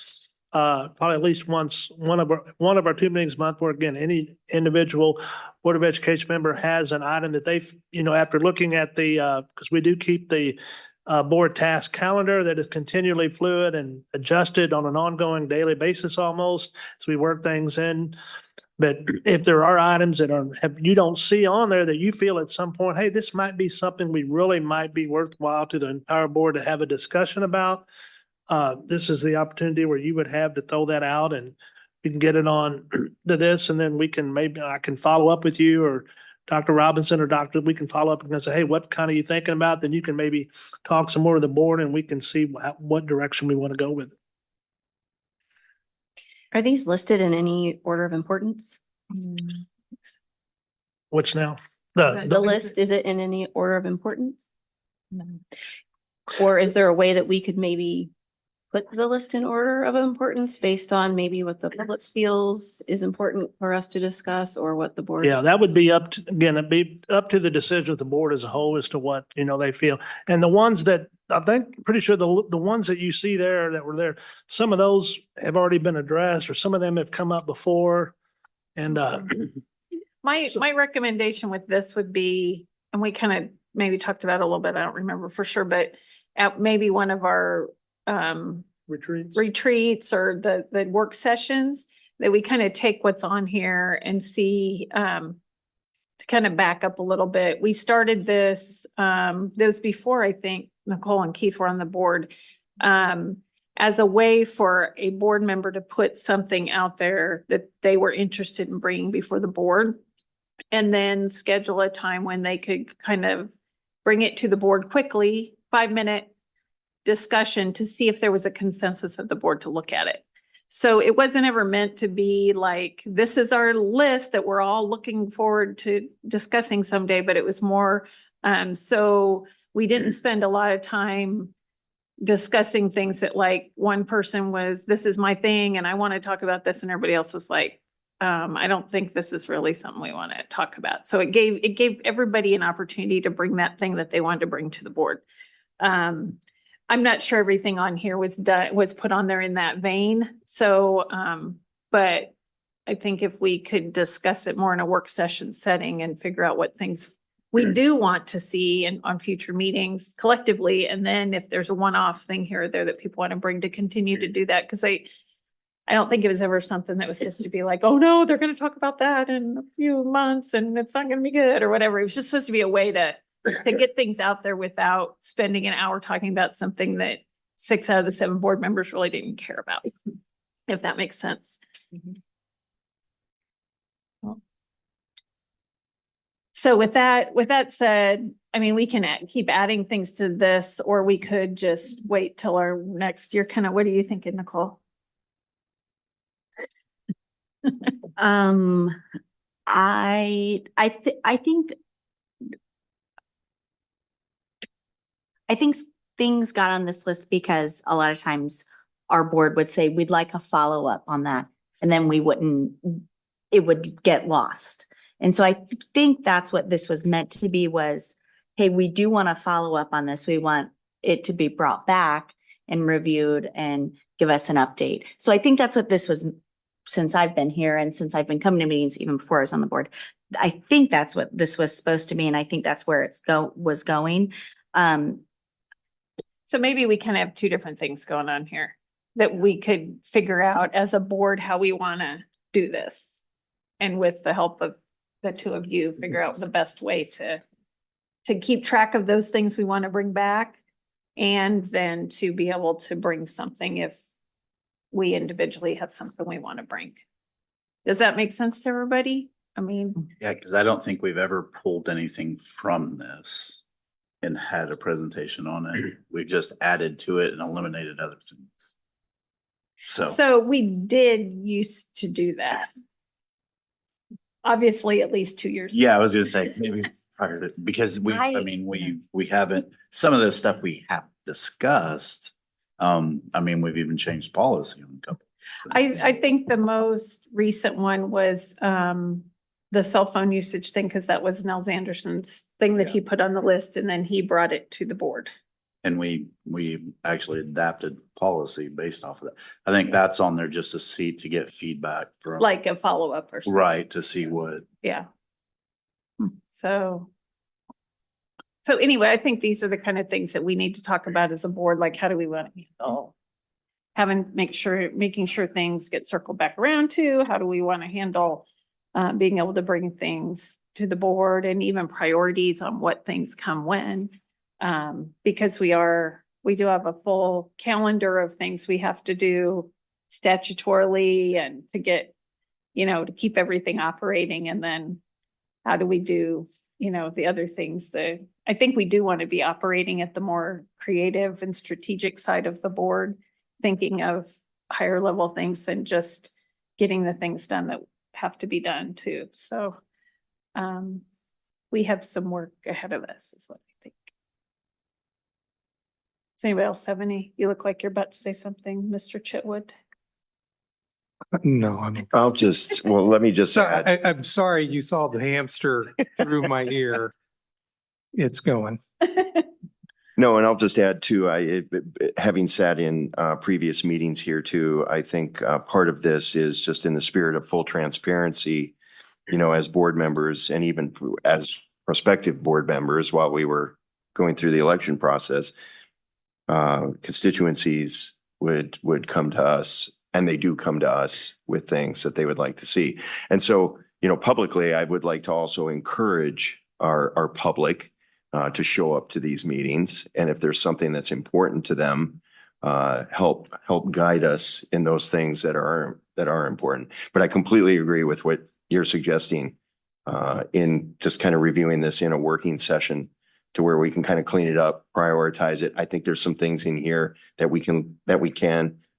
probably at least once, one of our 2 meetings a month, where again, any individual Board of Education member has an item that they've, after looking at because we do keep the board task calendar that is continually fluid and adjusted on an ongoing daily basis almost, as we work things in. But if there are items that you don't see on there that you feel at some point, hey, this might be something we really might be worthwhile to the entire board to have a discussion about, this is the opportunity where you would have to throw that out, and we can get it on to this, and then I can follow up with you, or Dr. Robinson or we can follow up and say, hey, what kind of you thinking about? Then you can maybe talk some more to the board, and we can see what direction we want to go with it. Are these listed in any order of importance? Which now? The list, is it in any order of importance? Or is there a way that we could maybe put the list in order of importance based on maybe what the public feels is important for us to discuss or what the board? Yeah, that would be up to, again, it'd be up to the decision of the board as a whole as to what, they feel. And the ones that, I think, pretty sure the ones that you see there that were there, some of those have already been addressed or some of them have come up before. And, My recommendation with this would be, and we kind of maybe talked about it a little bit, I don't remember for sure, but at maybe one of our retreats or the work sessions, that we kind of take what's on here and see, to kind of back up a little bit. We started this, before I think Nicole and Keith were on the board, as a way for a board member to put something out there that they were interested in bringing before the board. And then schedule a time when they could kind of bring it to the board quickly, 5-minute discussion to see if there was a consensus of the board to look at it. So it wasn't ever meant to be like, this is our list that we're all looking forward to discussing someday, but it was more, so we didn't spend a lot of time discussing things that like one person was, this is my thing and I want to talk about this, and everybody else is like, I don't think this is really something we want to talk about. So it gave everybody an opportunity to bring that thing that they wanted to bring to the board. I'm not sure everything on here was put on there in that vein. So, but I think if we could discuss it more in a work session setting and figure out what things we do want to see on future meetings collectively. And then if there's a one-off thing here or there that people want to bring, to continue to do that. Cause I don't think it was ever something that was supposed to be like, oh no, they're going to talk about that in a few months and it's not going to be good or whatever. It was just supposed to be a way to get things out there without spending an hour talking about something that 6 out of the 7 board members really didn't care about, if that makes sense. So with that said, I mean, we can keep adding things to this, or we could just wait till our next year. Kind of, what are you thinking, Nicole? I think things got on this list because a lot of times our board would say, we'd like a follow-up on that. And then it would get lost. And so I think that's what this was meant to be, was, hey, we do want to follow up on this. We want it to be brought back and reviewed and give us an update. So I think that's what this was, since I've been here and since I've been coming to meetings, even before I was on the board. I think that's what this was supposed to be. And I think that's where was going. So maybe we kind of have 2 different things going on here that we could figure out as a board how we want to do this. And with the help of the 2 of you, figure out the best way to keep track of those things we want to bring back. And then to be able to bring something if we individually have something we want to bring. Does that make sense to everybody? I mean. Yeah, because I don't think we've ever pulled anything from this and had a presentation on it. We've just added to it and eliminated other things. So we did used to do that. Obviously, at least 2 years. Yeah, I was gonna say maybe prior to, because we haven't, some of the stuff we have discussed. I mean, we've even changed policy on a couple. I think the most recent one was the cell phone usage thing, because that was Nels Anderson's thing that he put on the list, and then he brought it to the board. And we actually adapted policy based off of that. I think that's on there just to see, to get feedback from. Like a follow-up or something. Right, to see what. Yeah. So anyway, I think these are the kind of things that we need to talk about as a board, like how do we want to handle making sure things get circled back around to, how do we want to handle being able to bring things to the board, and even priorities on what things come when. Because we do have a full calendar of things we have to do statutorily and to get, to keep everything operating. And then how do we do, the other things that I think we do want to be operating at the more creative and strategic side of the board, thinking of higher level things and just getting the things done that have to be done too. So we have some work ahead of us is what I think. Does anybody else have any? You look like you're about to say something, Mr. Chitwood. No, let me just so add, I'm sorry you saw the hamster through my ear. It's going. no, and I'll just add too, having sat in previous meetings here too, I think part of this is just in the spirit of full transparency, you know, as board members and even as prospective board members while we were going through the election process, constituencies would come to us, and they do come to us with things that they would like to see. And so, you know, publicly, I would like to also encourage our public to show up to these meetings. And if there's something that's important to them, help guide us in those things that are important. But I completely agree with what you're suggesting in just kind of reviewing this in a working session to where we can kind of clean it up, prioritize it. I think there's some things in here that we can,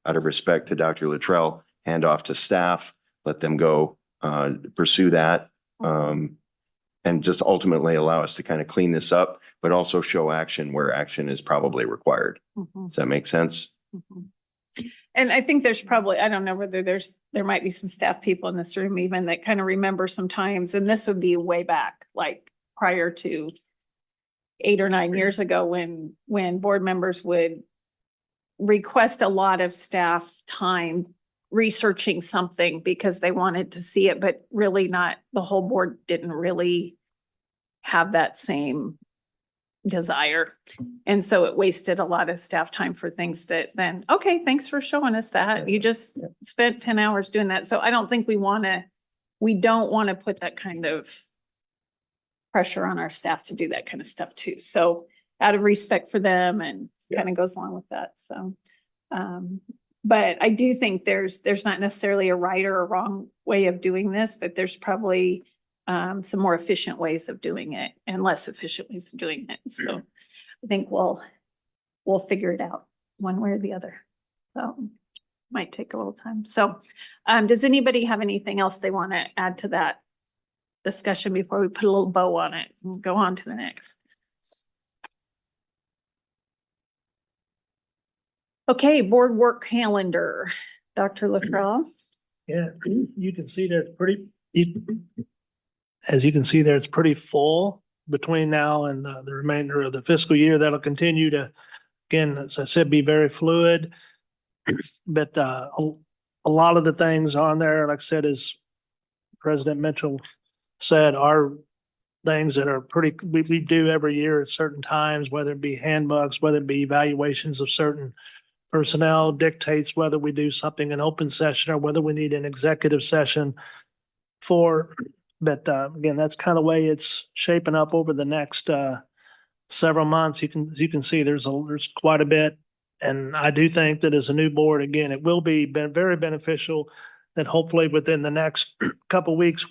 out of respect to Dr. Luttrell, hand off to staff, let them go pursue that. And just ultimately allow us to kind of clean this up, but also show action where action is probably required. Does that make sense? And I think there's probably, I don't know whether there might be some staff people in this room even that kind of remember sometimes, and this would be way back, like prior to 8 or 9 years ago when board members would request a lot of staff time researching something because they wanted to see it, but really not, the whole board didn't really have that same desire. And so it wasted a lot of staff time for things that then, okay, thanks for showing us that. You just spent 10 hours doing that. So I don't think we don't want to put that kind of pressure on our staff to do that kind of stuff too. So out of respect for them and kind of goes along with that. So, but I do think there's not necessarily a right or a wrong way of doing this, but there's probably some more efficient ways of doing it and less efficient ways of doing it. So I think we'll figure it out one way or the other. So might take a little time. So does anybody have anything else they want to add to that discussion before we put a little bow on it and go on to the next? Okay, board work calendar, Dr. Luttrell. Yeah, you can see that as you can see there, it's pretty full between now and the remainder of the fiscal year. That'll continue to, again, as I said, be very fluid. But a lot of the things on there, like I said, as President Mitchell said, are things that are we do every year at certain times, whether it be handbooks, whether it be evaluations of certain personnel, dictates whether we do something in open session or whether we need an executive session for. But again, that's kind of the way it's shaping up over the next several months. You can see there's quite a bit. And I do think that as a new board, again, it will be very beneficial that hopefully within the next couple of weeks,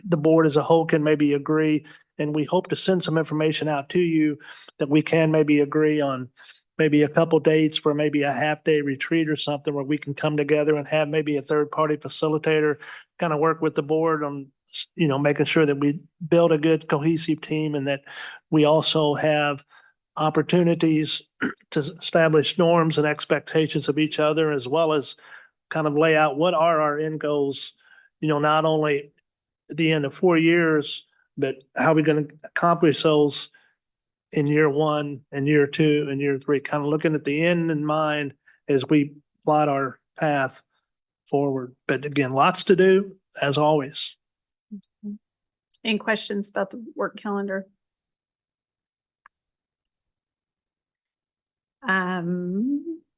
the board as a whole can maybe agree. And we hope to send some information out to you that we can maybe agree on maybe a couple dates for maybe a half-day retreat or something where we can come together and have maybe a third-party facilitator kind of work with the board on, you know, making sure that we build a good cohesive team and that we also have opportunities to establish norms and expectations of each other, as well as kind of lay out what are our end goals, you know, not only at the end of 4 years, but how we're going to accomplish those in year 1 and year 2 and year 3, kind of looking at the end in mind as we plot our path forward. But again, lots to do as always. Any questions about the work calendar?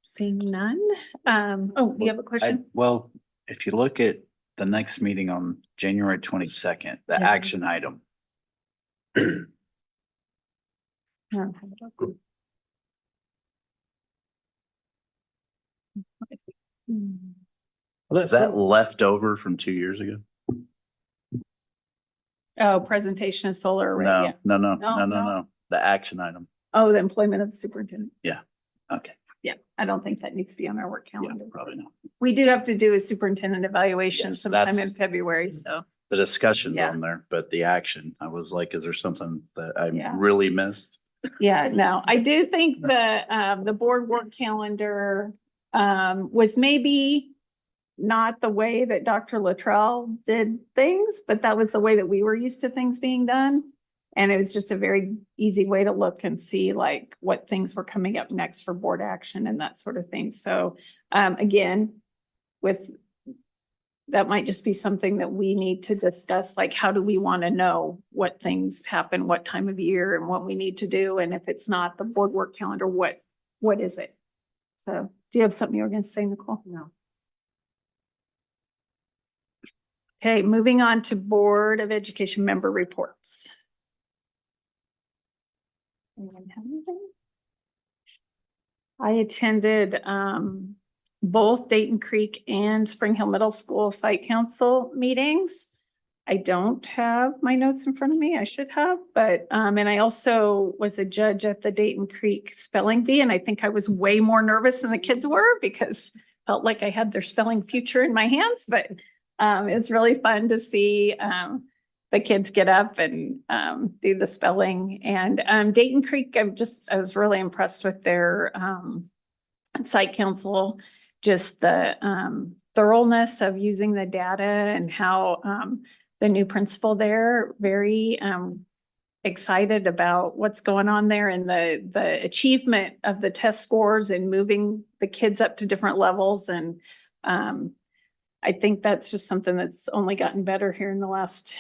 Seeing none. Oh, you have a question? Well, if you look at the next meeting on January 22nd, the Yeah. action item. Is that left over from 2 years ago? Oh, presentation of solar array. Yeah. No. The action item. Oh, the employment of the superintendent. Yeah. Okay. Yeah, I don't think that needs to be on our work Yeah, calendar. probably not. We do have to do a superintendent evaluation Yes, sometime in that's- February, so. The discussion's Yeah. on there, but the action, I was like, is there something that I Yeah. really missed? Yeah, no, I do think the board work calendar was maybe not the way that Dr. Luttrell did things, but that was the way that we were used to things being done. And it was just a very easy way to look and see like what things were coming up next for board action and that sort of thing. So again, that might just be something that we need to discuss, like how do we want to know what things happen, what time of year and what we need to do? And if it's not the board work calendar, what is it? So do you have something you were going to say, Nicole? No. Okay, moving on to Board of Education member reports. Anyone have anything? I attended both Dayton Creek and Spring Hill Middle School site council meetings. I don't have my notes in front of me. I should have, but and I also was a judge at the Dayton Creek spelling bee, and I think I was way more nervous than the kids were because I felt like I had their spelling future in my hands. But it's really fun to see the kids get up and do the spelling. And Dayton Creek, I was really impressed with their site council, just the thoroughness of using the data and how the new principal there, very excited about what's going on there and the achievement of the test scores and moving the kids up to different levels. And I think that's just something that's only gotten better here in the last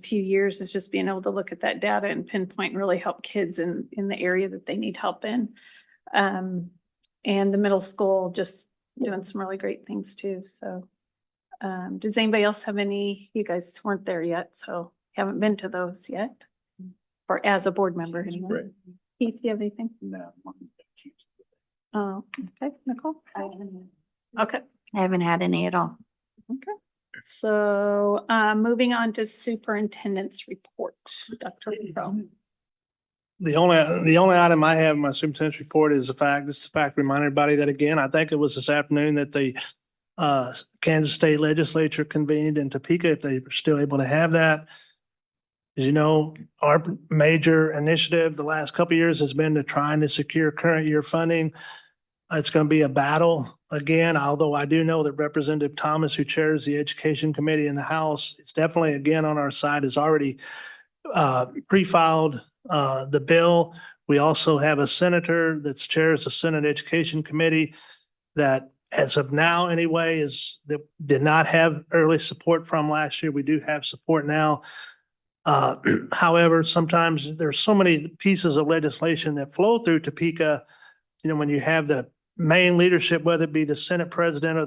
few years, is just being able to look at that data and pinpoint and really help kids in the area that they need help in. And the middle school just doing some really great things too. So does anybody else have any? You guys weren't there yet, so haven't been to those yet. Or as a board member anyway. Right. Keith, do you have anything? No. Oh, okay, Nicole? Okay. I haven't had any at all. Okay. So moving on to superintendent's report, Dr. Crow. The only item I have in my superintendent's report is the fact, remind everybody that again, I think it was this afternoon that the Kansas State Legislature convened in Topeka, if they were still able to have that. As you know, our major initiative the last couple of years has been to trying to secure current year funding. It's going to be a battle again, although I do know that Representative Thomas, who chairs the Education Committee in the House, it's definitely again on our side, has already pre-filed the bill. We also have a senator that chairs the Senate Education Committee that, as of now anyway, did not have early support from last year. We do have support now. However, sometimes there's so many pieces of legislation that flow through Topeka. You know, when you have the main leadership, whether it be the Senate president or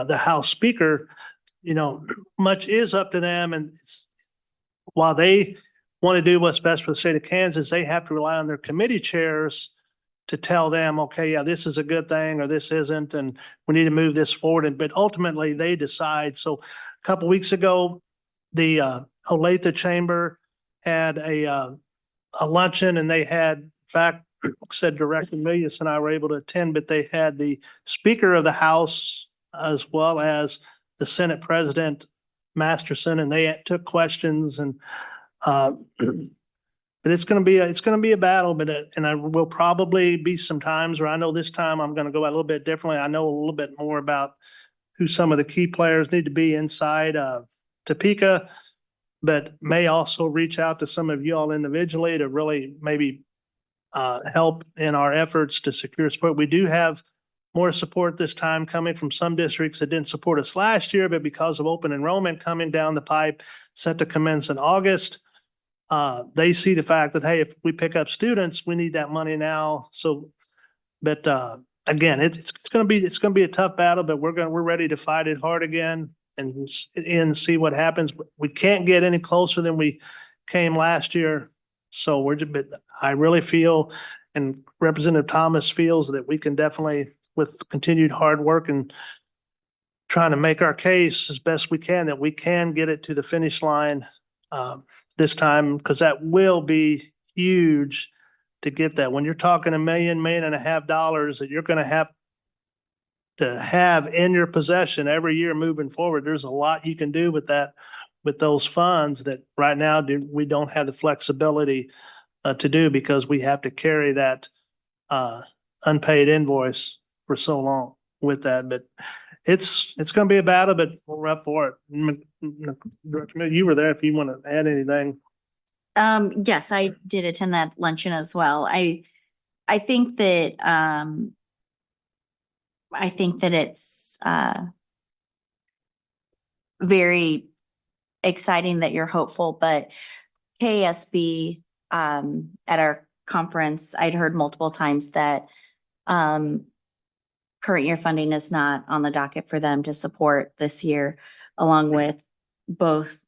the House Speaker, you know, much is up to them. And while they want to do what's best for the state of Kansas, they have to rely on their committee chairs to tell them, okay, yeah, this is a good thing or this isn't, and we need to move this forward. But ultimately they decide. So a couple weeks ago, the Olathe Chamber had a luncheon, and they had, in fact, said Director Milius and I were able to attend, but they had the Speaker of the House as well as the Senate President Masterson, and they took questions. And but it's going to be a battle. But and I will probably be some times where I know this time I'm going to go out a little bit differently. I know a little bit more about who some of the key players need to be inside Topeka, but may also reach out to some of you all individually to really maybe help in our efforts to secure support. We do have more support this time coming from some districts that didn't support us last year, but because of open enrollment coming down the pipe, set to commence in August, they see the fact that, hey, if we pick up students, we need that money now. So, but again, it's going to be a tough battle, but we're ready to fight it hard again and see what happens. We can't get any closer than we came last year. So but I really feel, and Representative Thomas feels, that we can definitely, with continued hard work and trying to make our case as best we can, that we can get it to the finish line this time, because that will be huge to get that. When you're talking $1 million, $1.5 million that you're going to have in your possession every year moving forward, there's a lot you can do with that, with those funds that right now we don't have the flexibility to do because we have to carry that unpaid invoice for so long with that. But it's going to be a battle, but we're up for it. Director Mill, you were there if you want to add anything. Yes, I did attend that luncheon as well. I think that, it's, very exciting that you're hopeful, but KSB, at our conference, I'd heard multiple times that, current year funding is not on the docket for them to support this year, along with both,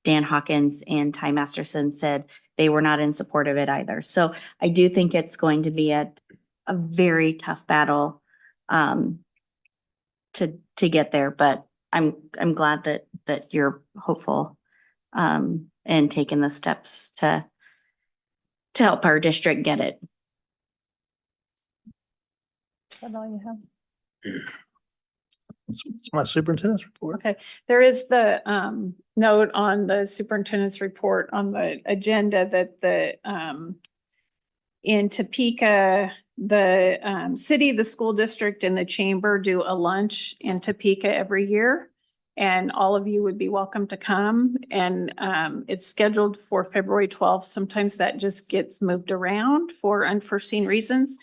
Dan Hawkins and Ty Masterson said they were not in support of it either. So I do think it's going to be a very tough battle to get there, but I'm glad that you're hopeful and taking the steps to help our district get it. Is that all you have? It's my superintendent's report. Okay, there is the note on the superintendent's report on the agenda that the in Topeka, the city, the school district, and the chamber do a lunch in Topeka every year. And all of you would be welcome to come. And it's scheduled for February 12th. Sometimes that just gets moved around for unforeseen reasons.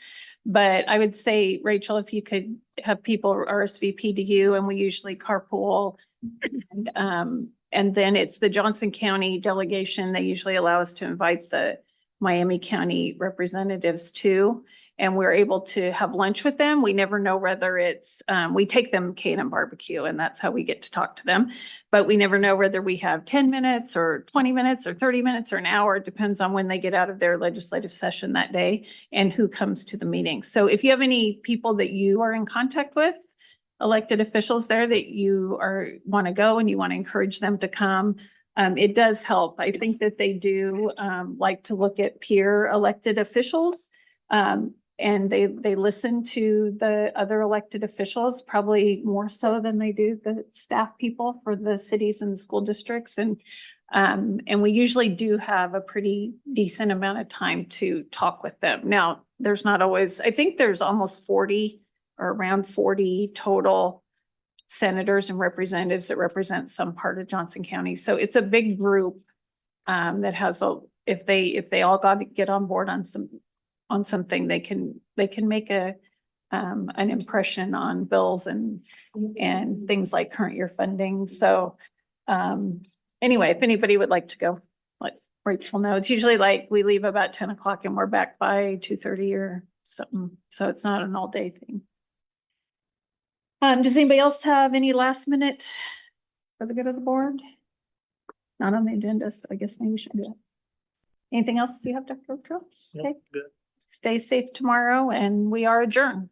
But I would say, Rachel, if you could have people RSVP to you, and we usually carpool. And then it's the Johnson County delegation. They usually allow us to invite the Miami County representatives too. And we're able to have lunch with them. We never know whether it's, we take them K&M barbecue, and that's how we get to talk to them. But we never know whether we have 10 minutes or 20 minutes or 30 minutes or an hour. It depends on when they get out of their legislative session that day and who comes to the meeting. So if you have any people that you are in contact with, elected officials there that you want to go and you want to encourage them to come, it does help. I think that they do like to look at peer elected officials. And they listen to the other elected officials, probably more so than they do the staff people for the cities and the school districts. And we usually do have a pretty decent amount of time to talk with them. Now, there's not always, I think there's almost 40 or around 40 total senators and representatives that represent some part of Johnson County. So it's a big group that has if they all got to get on board on something, they can make an impression on bills and things like current year funding. So anyway, if anybody would like to go, let Rachel know. It's usually like we leave about 10 o'clock and we're back by 2:30 or something. So it's not an all day thing. Does anybody else have any last minute for the good of the board? Not on the agenda, so I guess maybe we should do it. Anything else you have, Dr. Ochoa? Okay. Good. Stay safe tomorrow, and we are adjourned.